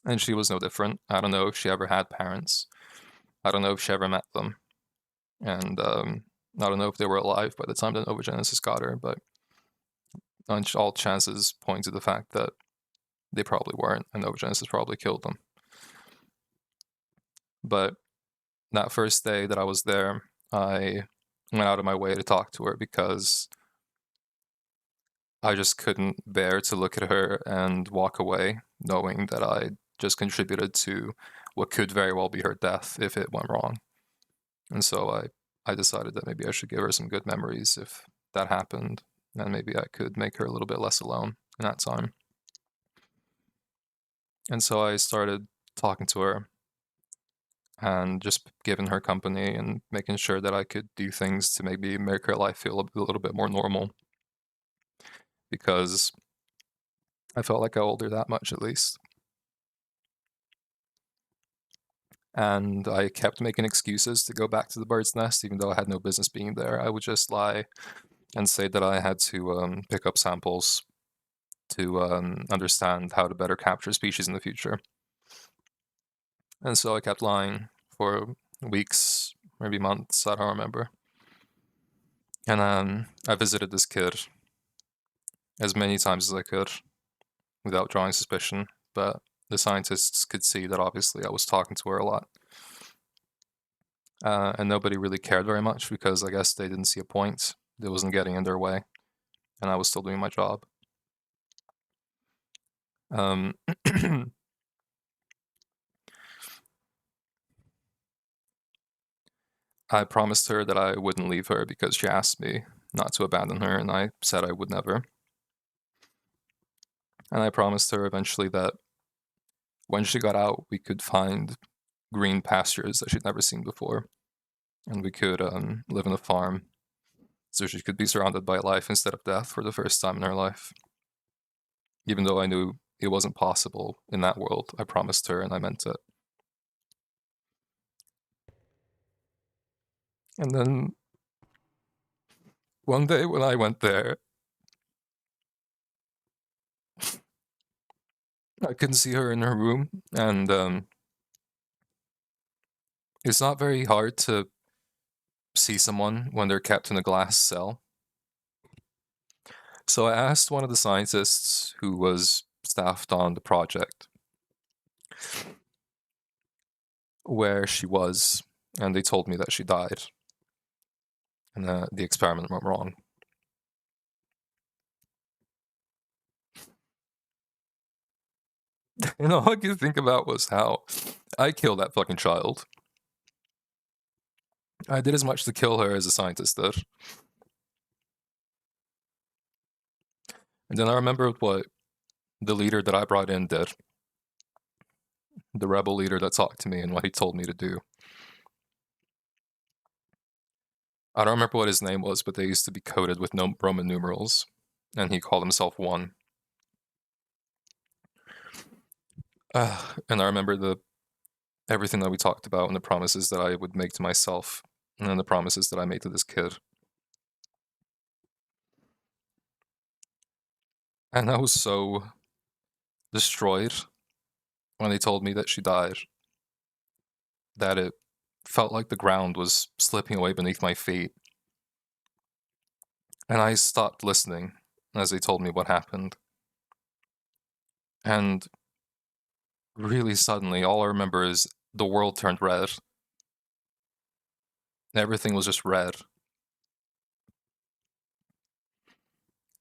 And she was no different. I don't know if she ever had parents. I don't know if she ever met them. And I don't know if they were alive by the time that Nova Genesis got her, but all chances point to the fact that they probably weren't, and Nova Genesis probably killed them. But that first day that I was there, I went out of my way to talk to her because I just couldn't bear to look at her and walk away knowing that I just contributed to what could very well be her death if it went wrong. And so I decided that maybe I should give her some good memories if that happened, and maybe I could make her a little bit less alone in that time. And so I started talking to her and just giving her company and making sure that I could do things to maybe make her life feel a little bit more normal. Because I felt like I owed her that much at least. And I kept making excuses to go back to the bird's nest, even though I had no business being there. I would just lie and say that I had to pick up samples to understand how to better capture species in the future. And so I kept lying for weeks, maybe months, I don't remember. And I visited this kid as many times as I could without drawing suspicion, but the scientists could see that obviously I was talking to her a lot. And nobody really cared very much because I guess they didn't see a point. It wasn't getting in their way, and I was still doing my job. I promised her that I wouldn't leave her because she asked me not to abandon her, and I said I would never. And I promised her eventually that when she got out, we could find green pastures that she'd never seen before, and we could live in a farm so she could be surrounded by life instead of death for the first time in her life. Even though I knew it wasn't possible in that world, I promised her and I meant it. And then one day when I went there, I couldn't see her in her room, and it's not very hard to see someone when they're kept in a glass cell. So I asked one of the scientists who was staffed on the project where she was, and they told me that she died, and the experiment went wrong. And all I could think about was how I killed that fucking child. I did as much to kill her as a scientist did. And then I remembered what the leader that I brought in did. The rebel leader that talked to me and what he told me to do. I don't remember what his name was, but they used to be coded with no Roman numerals. And he called himself One. And I remember everything that we talked about and the promises that I would make to myself and then the promises that I made to this kid. And I was so destroyed when they told me that she died that it felt like the ground was slipping away beneath my feet. And I stopped listening as they told me what happened. And really suddenly, all I remember is the world turned red. Everything was just red.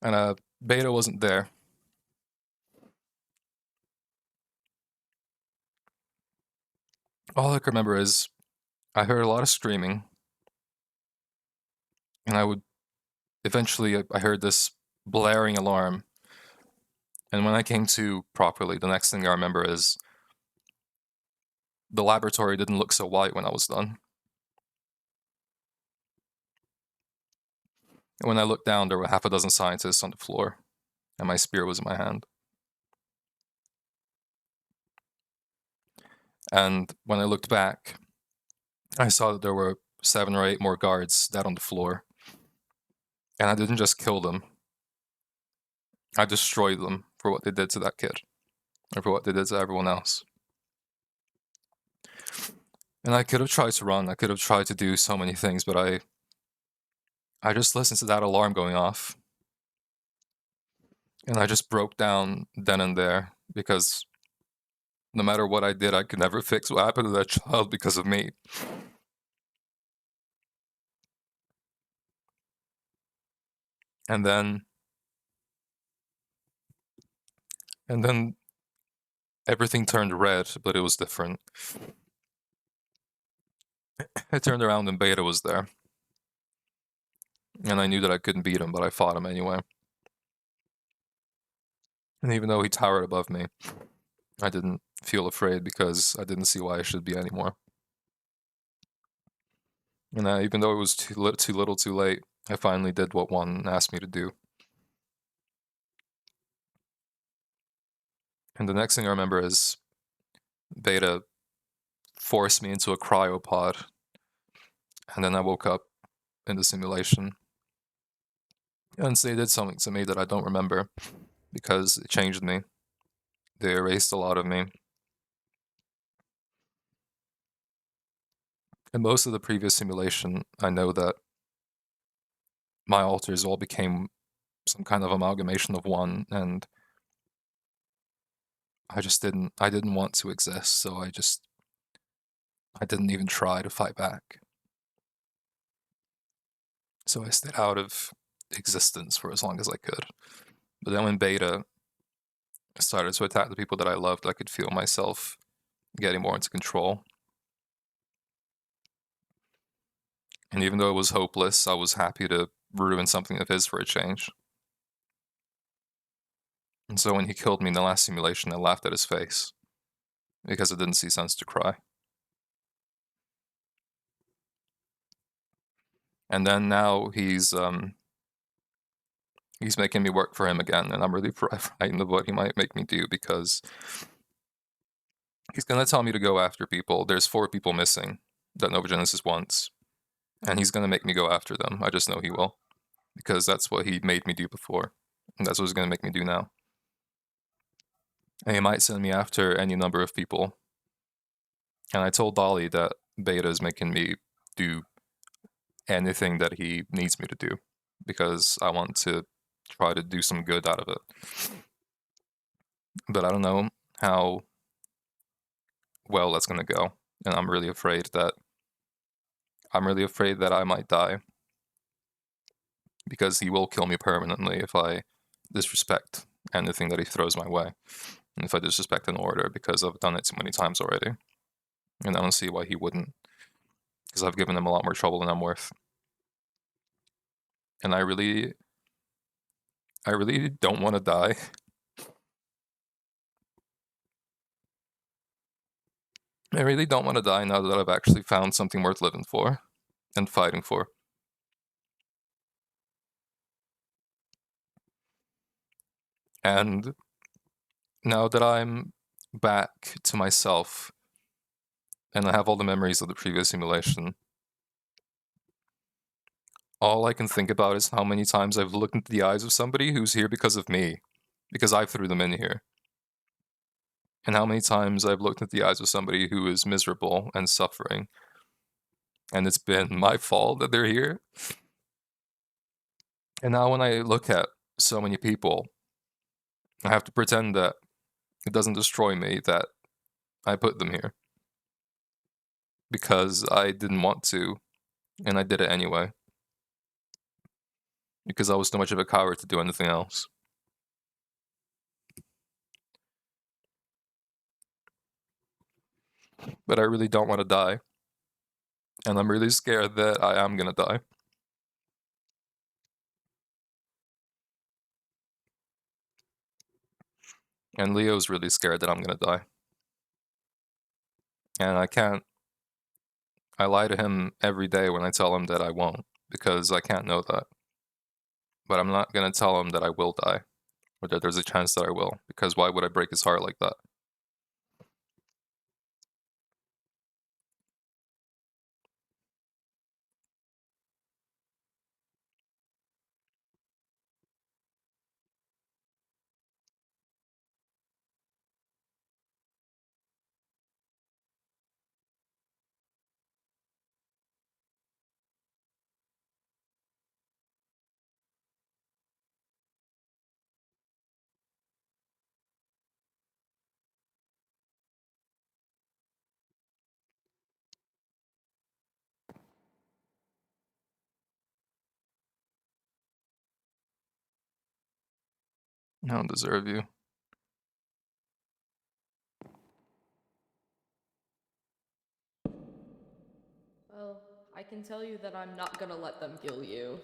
And Beta wasn't there. All I can remember is I heard a lot of screaming. And eventually I heard this blaring alarm. And when I came to properly, the next thing I remember is the laboratory didn't look so white when I was done. And when I looked down, there were half a dozen scientists on the floor, and my spear was in my hand. And when I looked back, I saw that there were 7 or 8 more guards dead on the floor. And I didn't just kill them. I destroyed them for what they did to that kid, and for what they did to everyone else. And I could have tried to run, I could have tried to do so many things, but I just listened to that alarm going off. And I just broke down then and there, because no matter what I did, I could never fix what happened to that child because of me. And then everything turned red, but it was different. I turned around and Beta was there. And I knew that I couldn't beat him, but I fought him anyway. And even though he towered above me, I didn't feel afraid because I didn't see why I should be anymore. And even though it was too little too late, I finally did what one asked me to do. And the next thing I remember is Beta forced me into a cryopod. And then I woke up in the simulation. And they did something to me that I don't remember, because it changed me. They erased a lot of me. In most of the previous simulation, I know that my alters all became some kind of amalgamation of one, and I didn't want to exist, so I didn't even try to fight back. So I stayed out of existence for as long as I could. But then when Beta started to attack the people that I loved, I could feel myself getting more into control. And even though it was hopeless, I was happy to ruin something of his for a change. And so when he killed me in the last simulation, I laughed at his face, because it didn't see sense to cry. And then now he's making me work for him again, and I'm really frightened of what he might make me do, because he's gonna tell me to go after people. There's 4 people missing that Nova Genesis wants, and he's gonna make me go after them. I just know he will, because that's what he made me do before, and that's what he's gonna make me do now. And he might send me after any number of people. And I told Dolly that Beta is making me do anything that he needs me to do, because I want to try to do some good out of it. But I don't know how well that's gonna go, and I'm really afraid that I might die, because he will kill me permanently if I disrespect anything that he throws my way, and if I disrespect an order, because I've done it too many times already. And I don't see why he wouldn't, because I've given him a lot more trouble than I'm worth. And I really don't want to die. I really don't want to die now that I've actually found something worth living for and fighting for. And now that I'm back to myself, and I have all the memories of the previous simulation, all I can think about is how many times I've looked into the eyes of somebody who's here because of me, because I threw them in here. And how many times I've looked into the eyes of somebody who is miserable and suffering, and it's been my fault that they're here. And now when I look at so many people, I have to pretend that it doesn't destroy me that I put them here. because I didn't want to, and I did it anyway. Because I was too much of a coward to do anything else. But I really don't want to die. And I'm really scared that I am gonna die. And Leo's really scared that I'm gonna die. And I can't... I lie to him every day when I tell him that I won't, because I can't know that. But I'm not gonna tell him that I will die, or that there's a chance that I will, because why would I break his heart like that? I don't deserve you. Well, I can tell you that I'm not gonna let them kill you.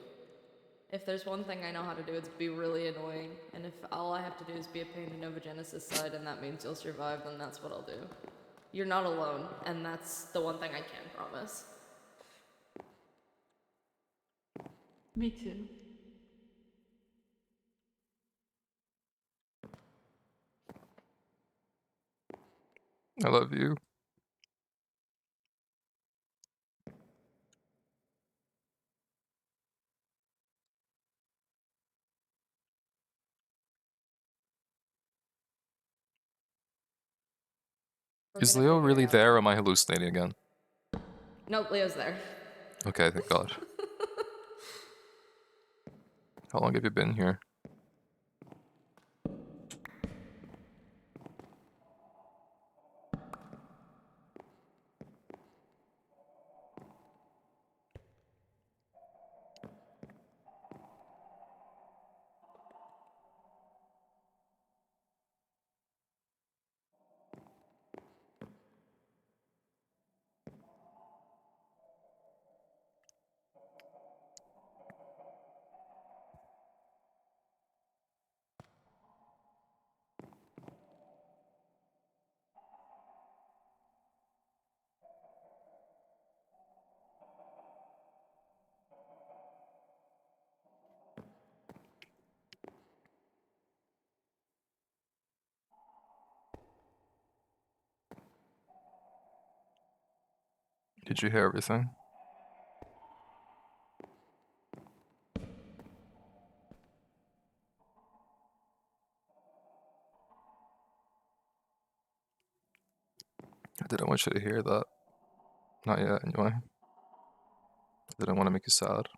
If there's one thing I know how to do, it's be really annoying. And if all I have to do is be a pain to Novogenesis side and that means you'll survive, then that's what I'll do. You're not alone, and that's the one thing I can promise. Me too. I love you. We're Is gonna Leo figure really it out. there, or am I hallucinating again? Nope, Leo's there. Okay, thank God. How long have you been here? Did you hear everything? I didn't want you to hear that. Not yet, anyway. I didn't want to make you sad.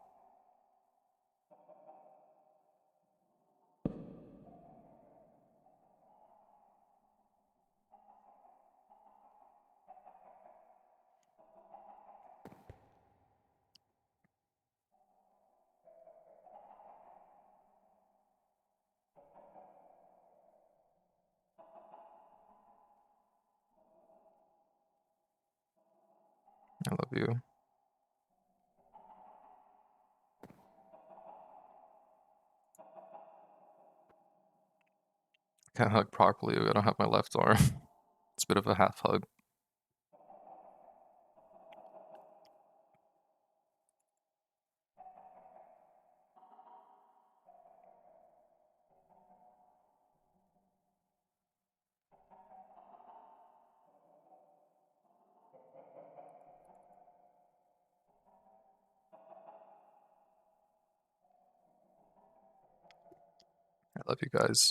I love you. Can't hug properly. I don't have my left arm. It's a bit of a half hug. I love you guys.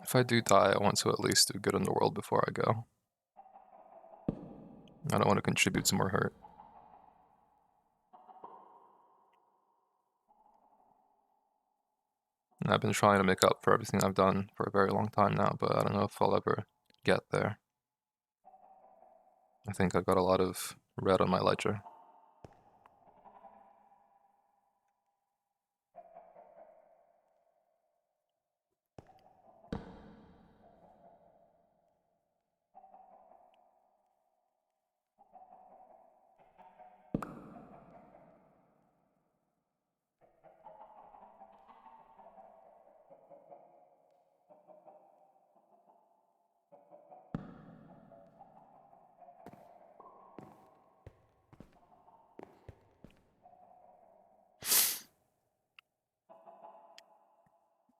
If I do die, I want to at least do good in the world before I go. I don't want to contribute to more hurt. And I've been trying to make up for everything I've done for a very long time now, but I don't know if I'll ever get there. I think I've got a lot of red on my ledger.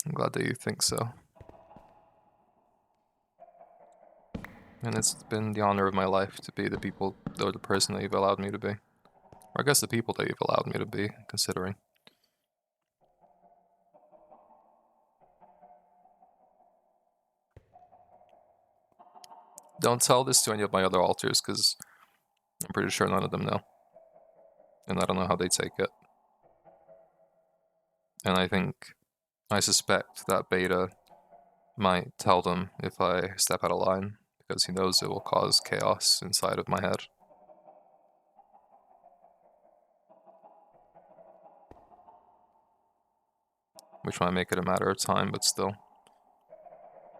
I'm glad that you think so. And it's been the honor of my life to be the person that you've allowed me to be. Or I guess the people that you've allowed me to be, considering. Don't tell this to any of my other alters, because I'm pretty sure none of them know. And I don't know how they take it. And I suspect that Beta might tell them if I step out of line, because he knows it will cause chaos inside of my head. Which might make it a matter of time, but still.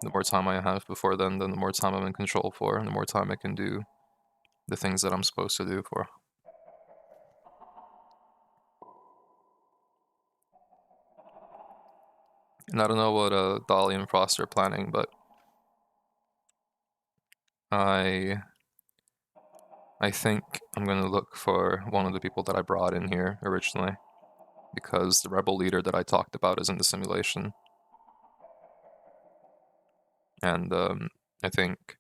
The more time I have before then the more time I'm in control for, and the more time I can do the things that I'm supposed to do for. And I don't know what Dolly and Frost are planning, but I think I'm going to look for one of the people that I brought in here originally, because the rebel leader that I talked about is in the simulation. And I think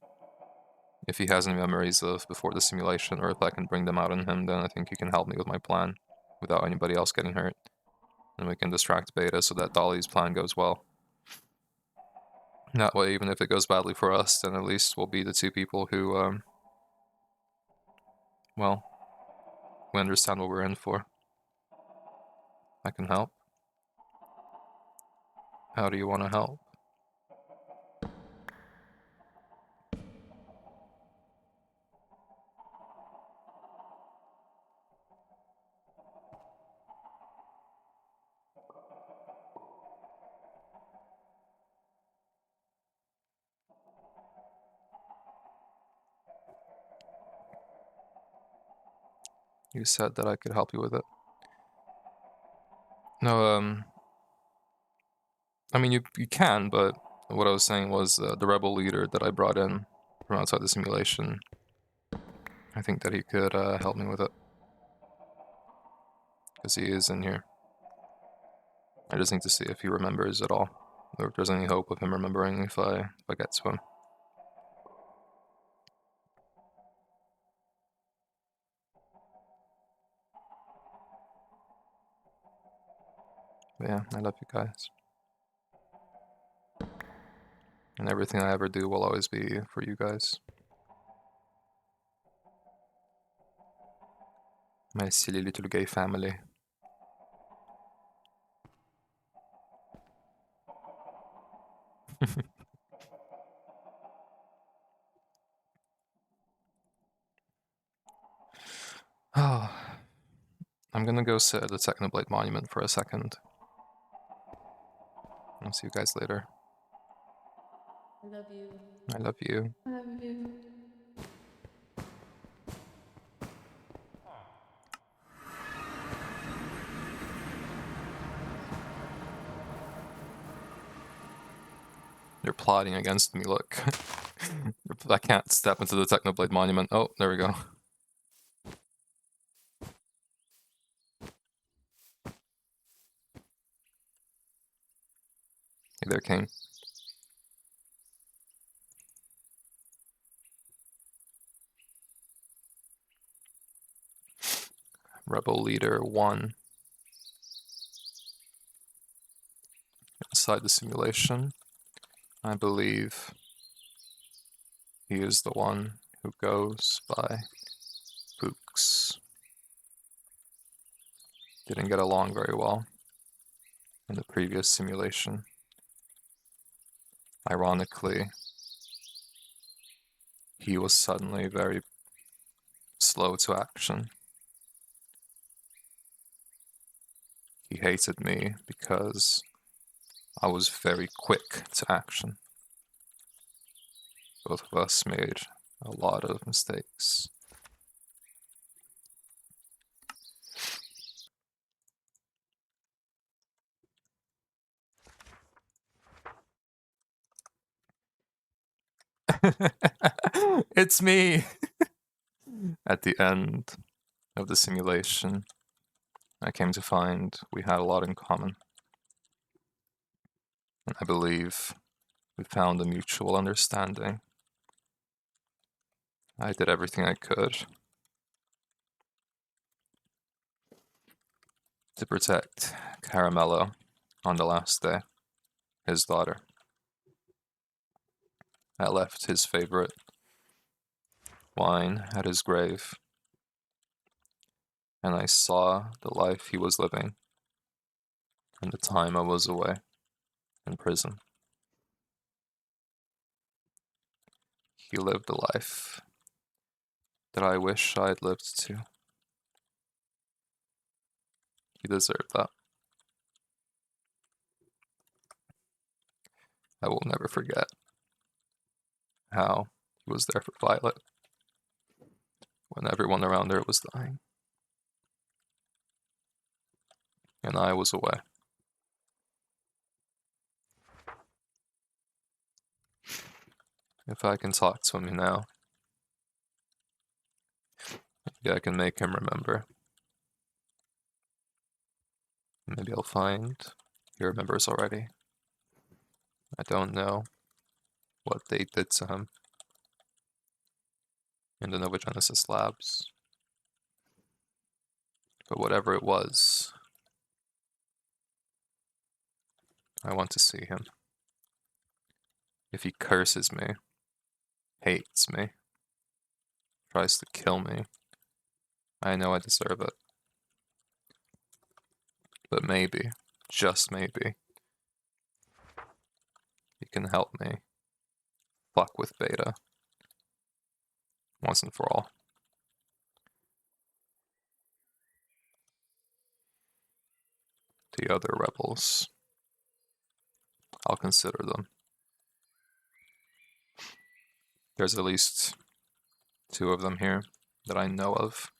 if he has any memories of before the simulation, or if I can bring them out in him, then I think he can help me with my plan without anybody else getting hurt. And we can distract Beta so that Dolly's plan goes well. That way, even if it goes badly for us, then at least we'll be the two people who, well, we understand what we're in for. I can help. How do you want to help? You said that I could help you with it. No, I mean, you can, but what I was saying was the rebel leader that I brought in from outside the simulation, I think that he could help me with it. Because he is in here. I just need to see if he remembers at all, or if there's any hope of him remembering if I get to him. But yeah, I love you guys. And everything I ever do will always be for you guys. My silly little gay family. Oh, I'm gonna go sit at the Technoblade Monument for a second. I'll see you guys later. I love you. I love you. I love you. You're plotting against me, look. I can't step into the Technoblade Monument. Oh, there we go. Hey there, King. Rebel Leader 1. Inside the simulation. I believe he is the one who goes by Pooks. Didn't get along very well in the previous simulation. Ironically, he was suddenly very slow to action. He hated me because I was very quick to action. Both of us made a lot of mistakes. It's me! At the end of the simulation, I came to find we had a lot in common. And I believe we found a mutual understanding. I did everything I could to protect Caramello on the last day, his daughter. I left his favorite wine at his grave, and I saw the life he was living and the time I was away in prison. He lived a life that I wish I'd lived too. He deserved that. I will never forget how he was there for Violet when everyone around her was dying. And I was away. If I can talk to him now, maybe I can make him remember. Maybe I'll find he remembers already. I don't know what they did to him in the Novogenesis labs. But whatever it was, I want to see him. If he curses me, hates me, tries to kill me, I know I deserve it. But maybe, just maybe, he can help me fuck with Beta once and for all. The other rebels, I'll consider them. There's at least 2 of them here that I know of,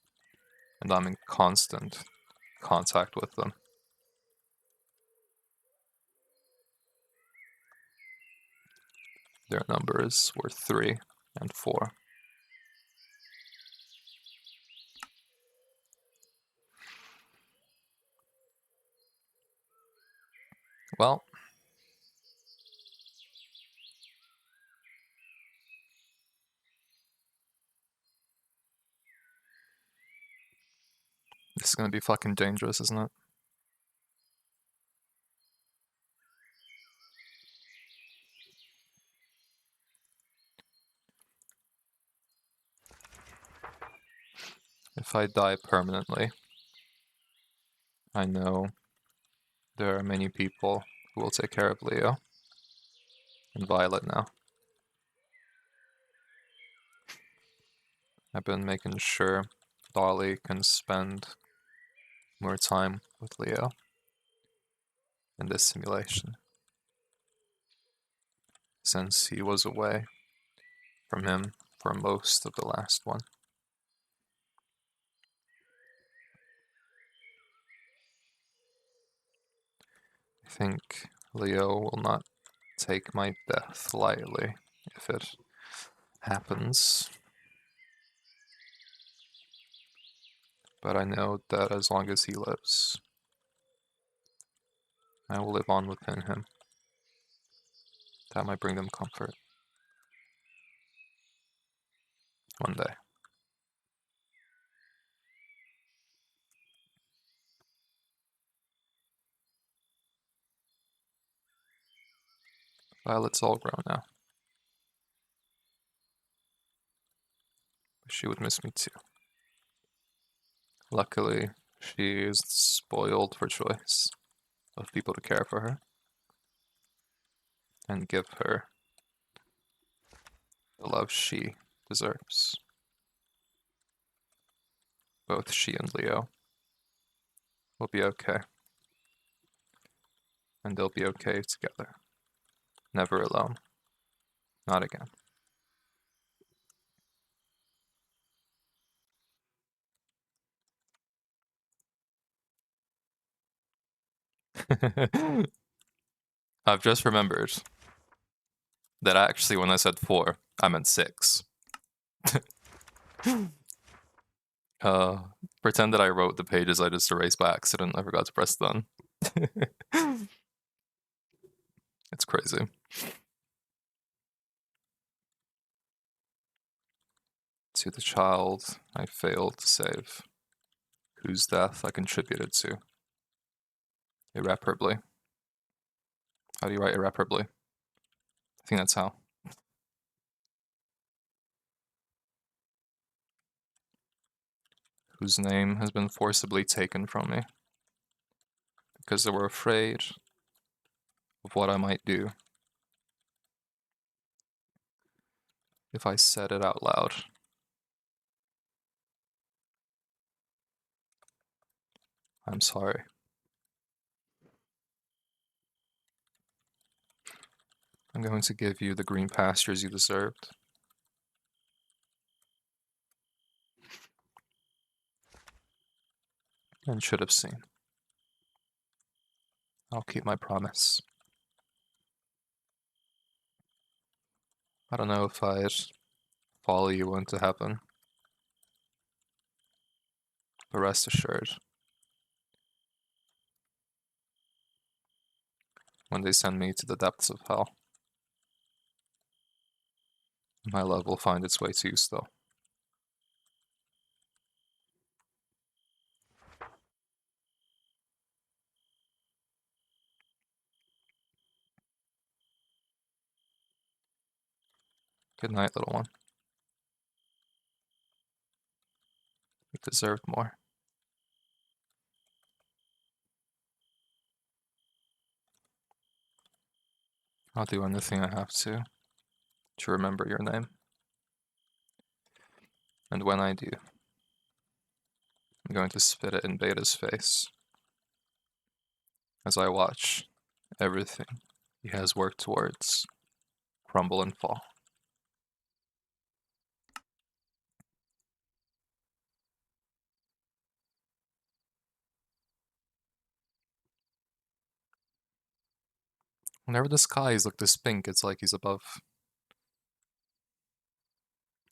and I'm in constant contact with them. Their numbers were 3 and 4. Well, this is gonna be fucking dangerous, isn't it? If I die permanently, I know there are many people who will take care of Leo and Violet now. I've been making sure Dolly can spend more time with Leo in this simulation, since he was away from him for most of the last one. I think Leo will not take my death lightly if it happens. But I know that as long as he lives, I will live on within him. That might bring them comfort. One day. Violet's all grown now. She would miss me too. Luckily, she is spoiled for choice of people to care for her and give her the love she deserves. Both she and Leo will be okay. And they'll be okay together. Never alone. Not again. I've just remembered that actually when I said 4, I meant 6. Pretend that I wrote the pages I just erased by accident. I forgot to press done. It's crazy. To the child I failed to save, whose death I contributed to. Irreparably. How do you write irreparably? I think that's how. Whose name has been forcibly taken from me, because they were afraid of what I might do if I said it out loud. I'm sorry. I'm going to give you the green pastures you deserved. And should have seen. I'll keep my promise. I don't know if I'd follow you into heaven, but rest assured, when they send me to the depths of hell, my love will find its way to you still. Good night, little one. You deserved more. I'll do anything I have to remember your name. And when I do, I'm going to spit it in Beta's face as I watch everything he has worked towards crumble and fall. Whenever the skies look this pink, it's like he's above.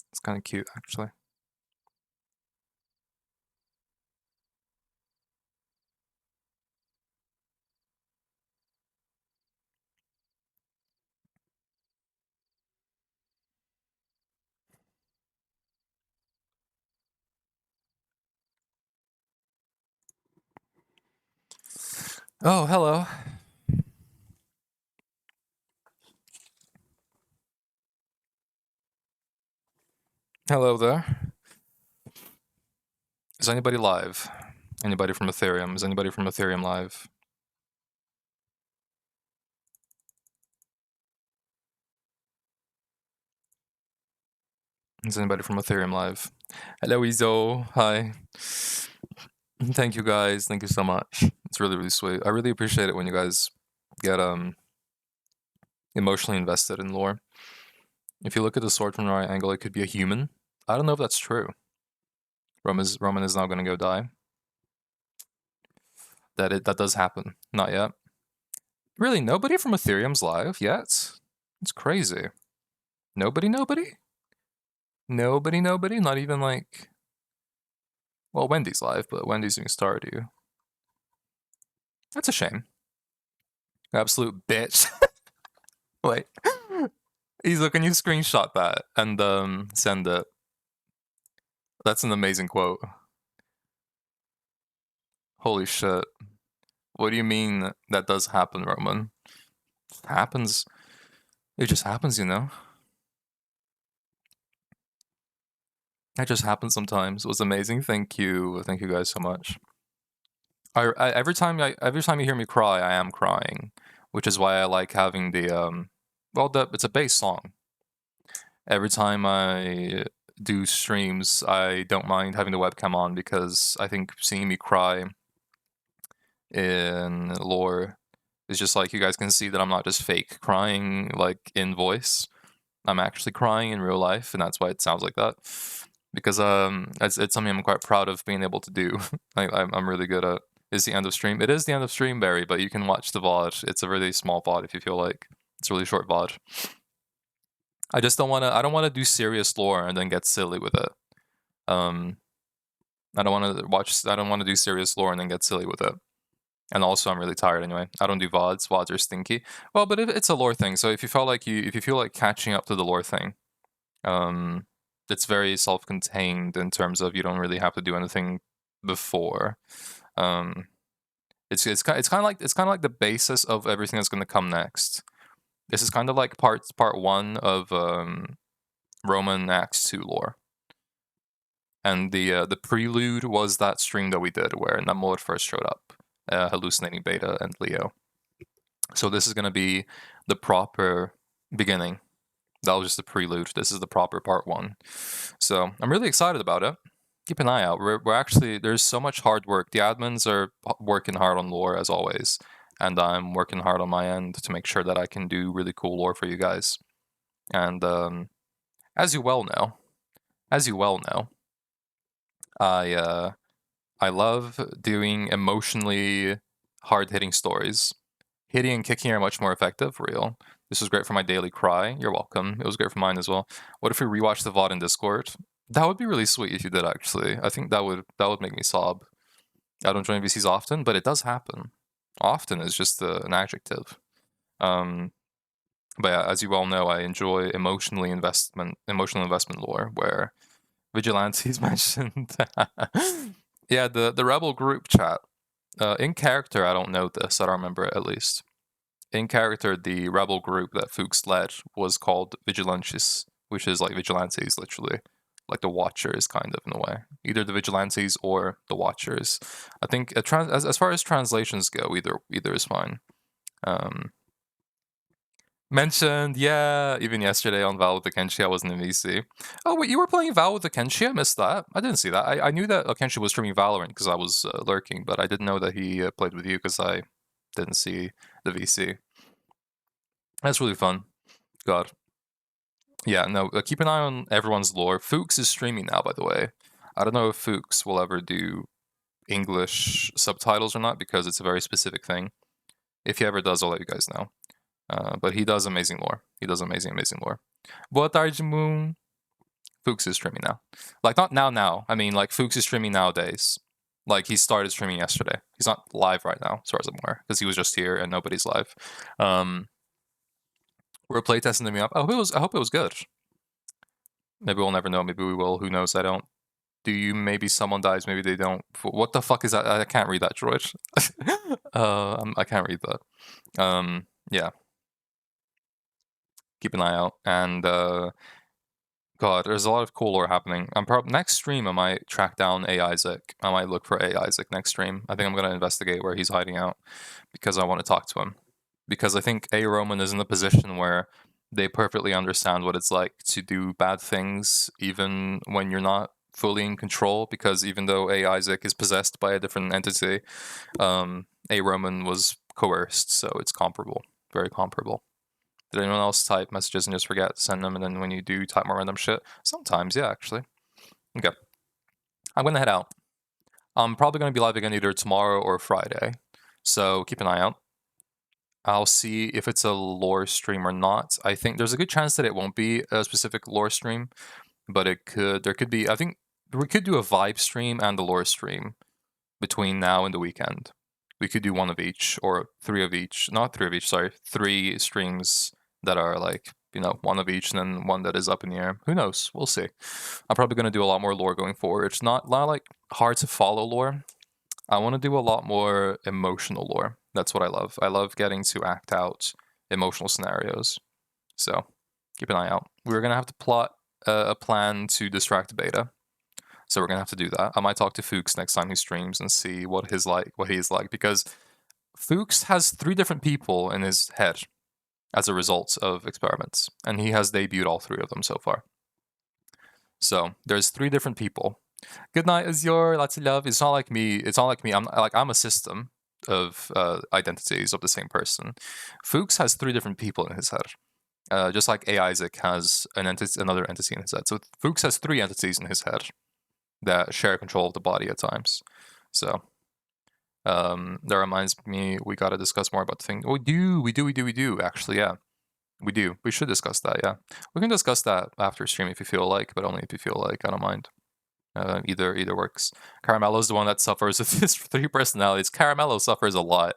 It's kind of cute, actually. Oh, hello. Hello there. Is anybody live? Anybody from Ethereum? Is anybody from Ethereum live? Is anybody from Ethereum live? Hello, Izo. Hi. Thank you guys. Thank you so much. It's really, really sweet. I really appreciate it when you guys get emotionally invested in lore. If you look at the sword from the right angle, it could be a human. I don't know if that's true. Roman is now gonna go die. That does happen. Not yet. Really, nobody from Ethereum's live yet? It's crazy. Nobody? Nobody? Not even like... Well, Wendy's live, but Wendy's doing Stardew. That's a shame. Absolute bitch. Wait. Izo, can you screenshot that and send it? That's an amazing quote. Holy shit. What do you mean that does happen, Roman? Happens. It just happens, you know? That just happens sometimes. It was amazing. Thank you. Thank you guys so much. Every time you hear me cry, I am crying, which is why I like having the it's a bass song. Every time I do streams, I don't mind having the webcam on because I think seeing me cry in lore is just like you guys can see that I'm not just fake crying like in voice. I'm actually crying in real life, and that's why it sounds like that. Because it's something I'm quite proud of being able to do. I'm really good at. Is the end of stream? It is the end of stream, Barry, but you can watch the VOD. It's a really small VOD if you feel like. It's a really short VOD. I just don't want to. I don't want to do serious lore and then get silly with it. I don't want to watch. I don't want to do serious lore and then get silly with it. And also, I'm really tired anyway. I don't do VODs. VODs are stinky. Well, but it's a lore thing. So if you feel like if you feel like catching up to the lore thing, it's very self-contained in terms of you don't really have to do anything before. It's kind of like the basis of everything that's going to come next. This is kind of like part 1 of Roman Acts 2 lore. And the prelude was that stream that we did where Namor first showed up, hallucinating Beta and Leo. So this is going to be the proper beginning. That was just the prelude. This is the proper part 1. So I'm really excited about it. Keep an eye out. We're actually, there's so much hard work. The admins are working hard on lore as always. And I'm working hard on my end to make sure that I can do really cool lore for you guys. And as you well know, I love doing emotionally hard-hitting stories. Hitting and kicking are much more effective, real. This was great for my daily cry. You're welcome. It was great for mine as well. What if we rewatch the VOD in Discord? That would be really sweet if you did, actually. I think that would make me sob. I don't join VCs often, but it does happen. Often is just an adjective. But yeah, as you all know, I enjoy emotional investment lore, where vigilantes mentioned. Yeah, the rebel group chat. In character, I don't know this. I don't remember it, at least. In character, the rebel group that Fuchs led was called Vigilantes, which is like vigilantes, literally. Like the Watchers, kind of, in a way. Either the Vigilantes or the Watchers. I think as far as translations go, either is fine. Mentioned, yeah, even yesterday on Val with the Kenshi, I wasn't in VC. Oh, wait, you were playing Val with the Kenshi? I missed that. I didn't see that. I knew that Kenshi was streaming Valorant because I was lurking, but I didn't know that he played with you because I didn't see the VC. That's really fun. God. Yeah, no, keep an eye on everyone's lore. Fuchs is streaming now, by the way. I don't know if Fuchs will ever do English subtitles or not because it's a very specific thing. If he ever does, I'll let you guys know. But he does amazing lore. He does amazing lore. Boa tarde, Moon. Fuchs is streaming now. Like, not now. I mean, like, Fuchs is streaming nowadays. Like, he started streaming yesterday. He's not live right now, as far as I'm aware, because he was just here and nobody's live. We're playtesting him up. I hope it was good. Maybe we'll never know. Maybe we will. Who knows? I don't. Do you? Maybe someone dies. Maybe they don't. What the fuck is that? I can't read that, George. I can't read that. Yeah. Keep an eye out. And God, there's a lot of cool lore happening. Next stream I might track down A. Isaac. I might look for A. Isaac next stream. I think I'm gonna investigate where he's hiding out because I want to talk to him. Because I think A. Roman is in a position where they perfectly understand what it's like to do bad things, even when you're not fully in control. Because even though A. Isaac is possessed by a different entity, A. Roman was coerced, so it's comparable, very comparable. Did anyone else type messages and just forget to send them, and then when you do, type more random shit? Sometimes, yeah, actually. Okay. I'm gonna head out. I'm probably gonna be live again either tomorrow or Friday, so keep an eye out. I'll see if it's a lore stream or not. I think there's a good chance that it won't be a specific lore stream, but there could be, I think we could do a vibe stream and a lore stream between now and the weekend. We could do one of each, or 3 of each. Not 3 of each, sorry. 3 streams that are like, one of each and then one that is up in the air. Who knows? We'll see. I'm probably going to do a lot more lore going forward. It's not like hard to follow lore. I want to do a lot more emotional lore. That's what I love. I love getting to act out emotional scenarios. So keep an eye out. We're gonna have to plot a plan to distract Beta. So we're gonna have to do that. I might talk to Fuchs next time he streams and see what he's like, because Fuchs has 3 different people in his head as a result of experiments, and he has debuted all 3 of them so far. So there's 3 different people. Good night, Azure. Lots of love. It's not like me. I'm a system of identities of the same person. Fuchs has 3 different people in his head, just like A. Isaac has another entity in his head. So Fuchs has 3 entities in his head that share control of the body at times. So that reminds me, we gotta discuss more about the thing. We do. Actually, yeah, we do. We should discuss that. Yeah, we can discuss that after stream if you feel like, but only if you feel like. I don't mind. Either works. Caramello's the one that suffers with his 3 personalities. Caramello suffers a lot.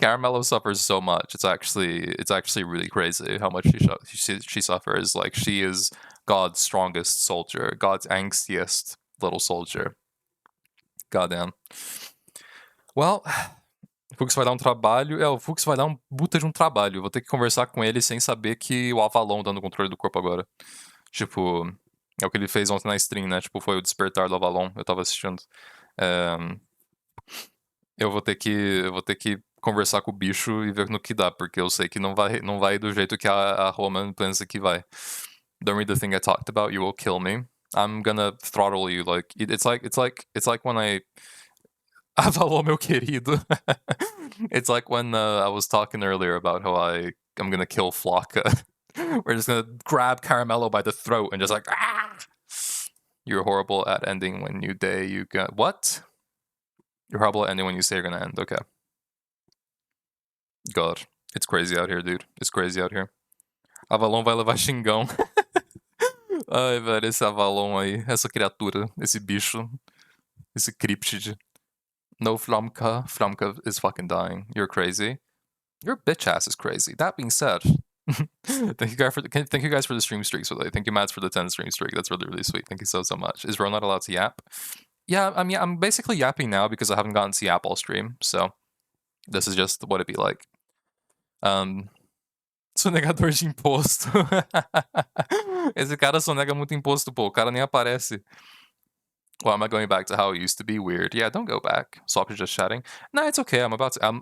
Caramello suffers so much. It's actually really crazy how much she suffers. Like, she is God's strongest soldier, God's angstiest little soldier. Goddamn. Well, o Fux vai dar trabalho. O Fux vai dar um puta de um trabalho. Vou ter que conversar com ele sem saber que o Avalon dando controle do corpo agora. Tipo, é o que ele fez ontem na stream, né? Tipo, foi o despertar do Avalon. Eu tava assistindo. Eu vou ter que conversar com o bicho e ver no que dá, porque eu sei que não vai do jeito que a Roman pensa que vai. Don't read the thing I talked about, you will kill me. I'm gonna throttle you. Like, it's like when I Avalon, meu querido. It's like when I was talking earlier about how I'm gonna kill Flocka. We're just gonna grab Caramello by the throat and just like, ah! You're horrible at ending when you day. You got what? You're horrible at ending when you say you're gonna end. Okay. God, it's crazy out here, dude. It's crazy out here. Avalon vai levar xingão. Ai, velho, esse Avalon aí, essa criatura, esse bicho, esse cryptid. No Flamka. Flamka is fucking dying. You're crazy. Your bitch ass is crazy. That being said, thank you guys for the stream streaks. Thank you, Mads, for the 10 stream streak. That's really, really sweet. Thank you so much. Is Ron not allowed to yap? Yeah, I mean, I'm basically yapping now because I haven't gotten to yap all stream. So this is just what it'd be like. Sonegador de imposto. Esse cara sonega muito imposto, pô. O cara nem aparece. Well, am I going back to how it used to be? Weird. Yeah, don't go back. Swap is just chatting. No, it's okay. I'm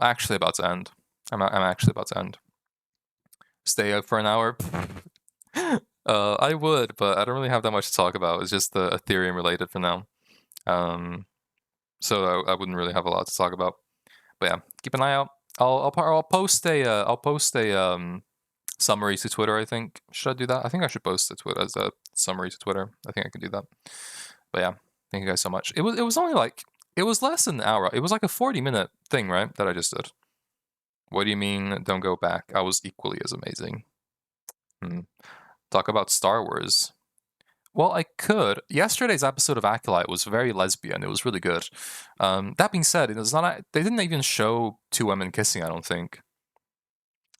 actually about to end. I'm actually about to end. Stay up for an hour? I would, but I don't really have that much to talk about. It's just the Ethereum related for now. So I wouldn't really have a lot to talk about. But yeah, keep an eye out. I'll post a summary to Twitter, I think. Should I do that? I think I should post it as a summary to Twitter. I think I can do that. But yeah, thank you guys so much. It was only like, it was less than an hour. It was like a 40-minute thing, right? That I just did. What do you mean, don't go back? I was equally as amazing. Talk about Star Wars. Well, I could. Yesterday's episode of Acolyte was very lesbian. It was really good. That being said, it was not. They didn't even show 2 women kissing, I don't think.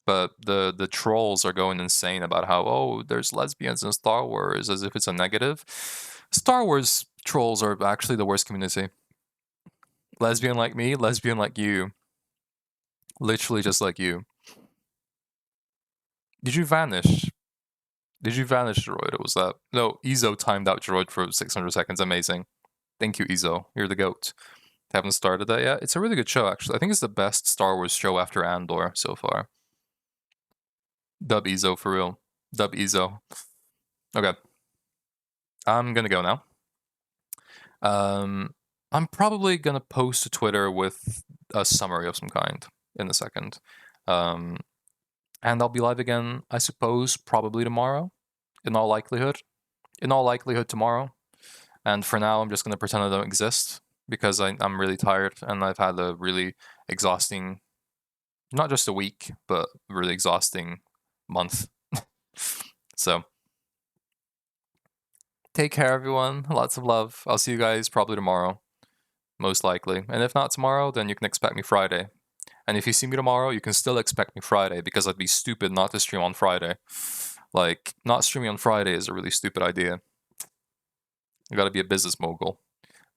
But the trolls are going insane about how, there's lesbians in Star Wars, as if it's a negative. Star Wars trolls are actually the worst community. Lesbian like me, lesbian like you. Literally just like you. Did you vanish? Did you vanish, Droid? Or was that... No, Izo timed out Droid for 600 seconds. Amazing. Thank you, Izo. You're the GOAT. Haven't started that yet. It's a really good show, actually. I think it's the best Star Wars show after Andor so far. Dub Izo, for real. Dub Izo. Okay. I'm gonna go now. I'm probably gonna post to Twitter with a summary of some kind in a second. And I'll be live again, I suppose, probably tomorrow, in all likelihood. In all likelihood, tomorrow. And for now, I'm just going to pretend I don't exist, because I'm really tired, and I've had a really exhausting, not just a week, but really exhausting month. So, take care, everyone. Lots of love. I'll see you guys probably tomorrow, most likely. And if not tomorrow, then you can expect me Friday. And if you see me tomorrow, you can still expect me Friday, because I'd be stupid not to stream on Friday. Like, not streaming on Friday is a really stupid idea. You gotta be a business mogul.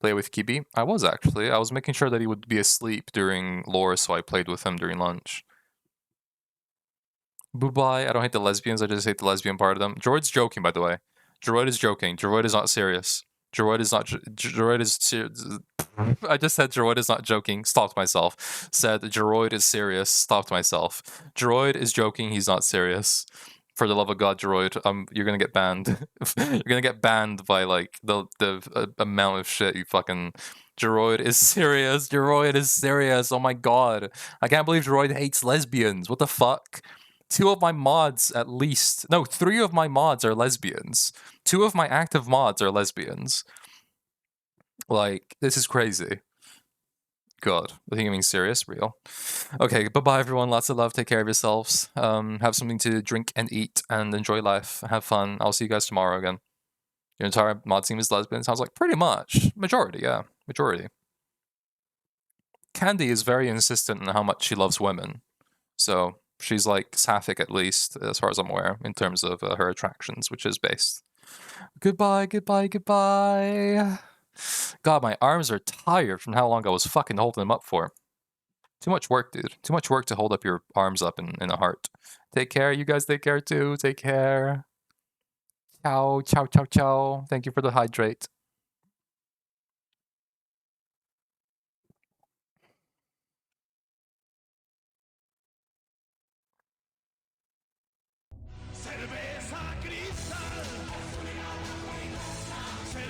Play with Kibi? I was actually. I was making sure that he would be asleep during lore, so I played with him during lunch. Bye. I don't hate the lesbians. I just hate the lesbian part of them. Droid's joking, by the way. Droid is joking. Droid is not serious. Droid is not. Droid is. I just said Droid is not joking. Stopped myself. Said Droid is serious. Stopped myself. Droid is joking. He's not serious. For the love of God, Droid, you're gonna get banned. You're gonna get banned by like the amount of shit you fucking. Droid is serious. Droid is serious. Oh my god. I can't believe Droid hates lesbians. What the fuck? 2 of my mods, at least. No, 3 of my mods are lesbians. 2 of my active mods are lesbians. Like, this is crazy. God. I think you mean serious? Real. Okay, bye-bye everyone. Lots of love. Take care of yourselves. Have something to drink and eat and enjoy life. Have fun. I'll see you guys tomorrow again. Your entire mod team is lesbian? Sounds like pretty much. Majority, yeah. Majority. Candy is very insistent on how much she loves women. So, she's like sapphic at least, as far as I'm aware, in terms of her attractions, which is based. Goodbye, goodbye, goodbye. God, my arms are tired from how long I was fucking holding them up for. Too much work, dude. Too much work to hold up your arms up in a heart. Take care. You guys take care too. Take care. Ciao, ciao, ciao, ciao. Thank you for the hydrate.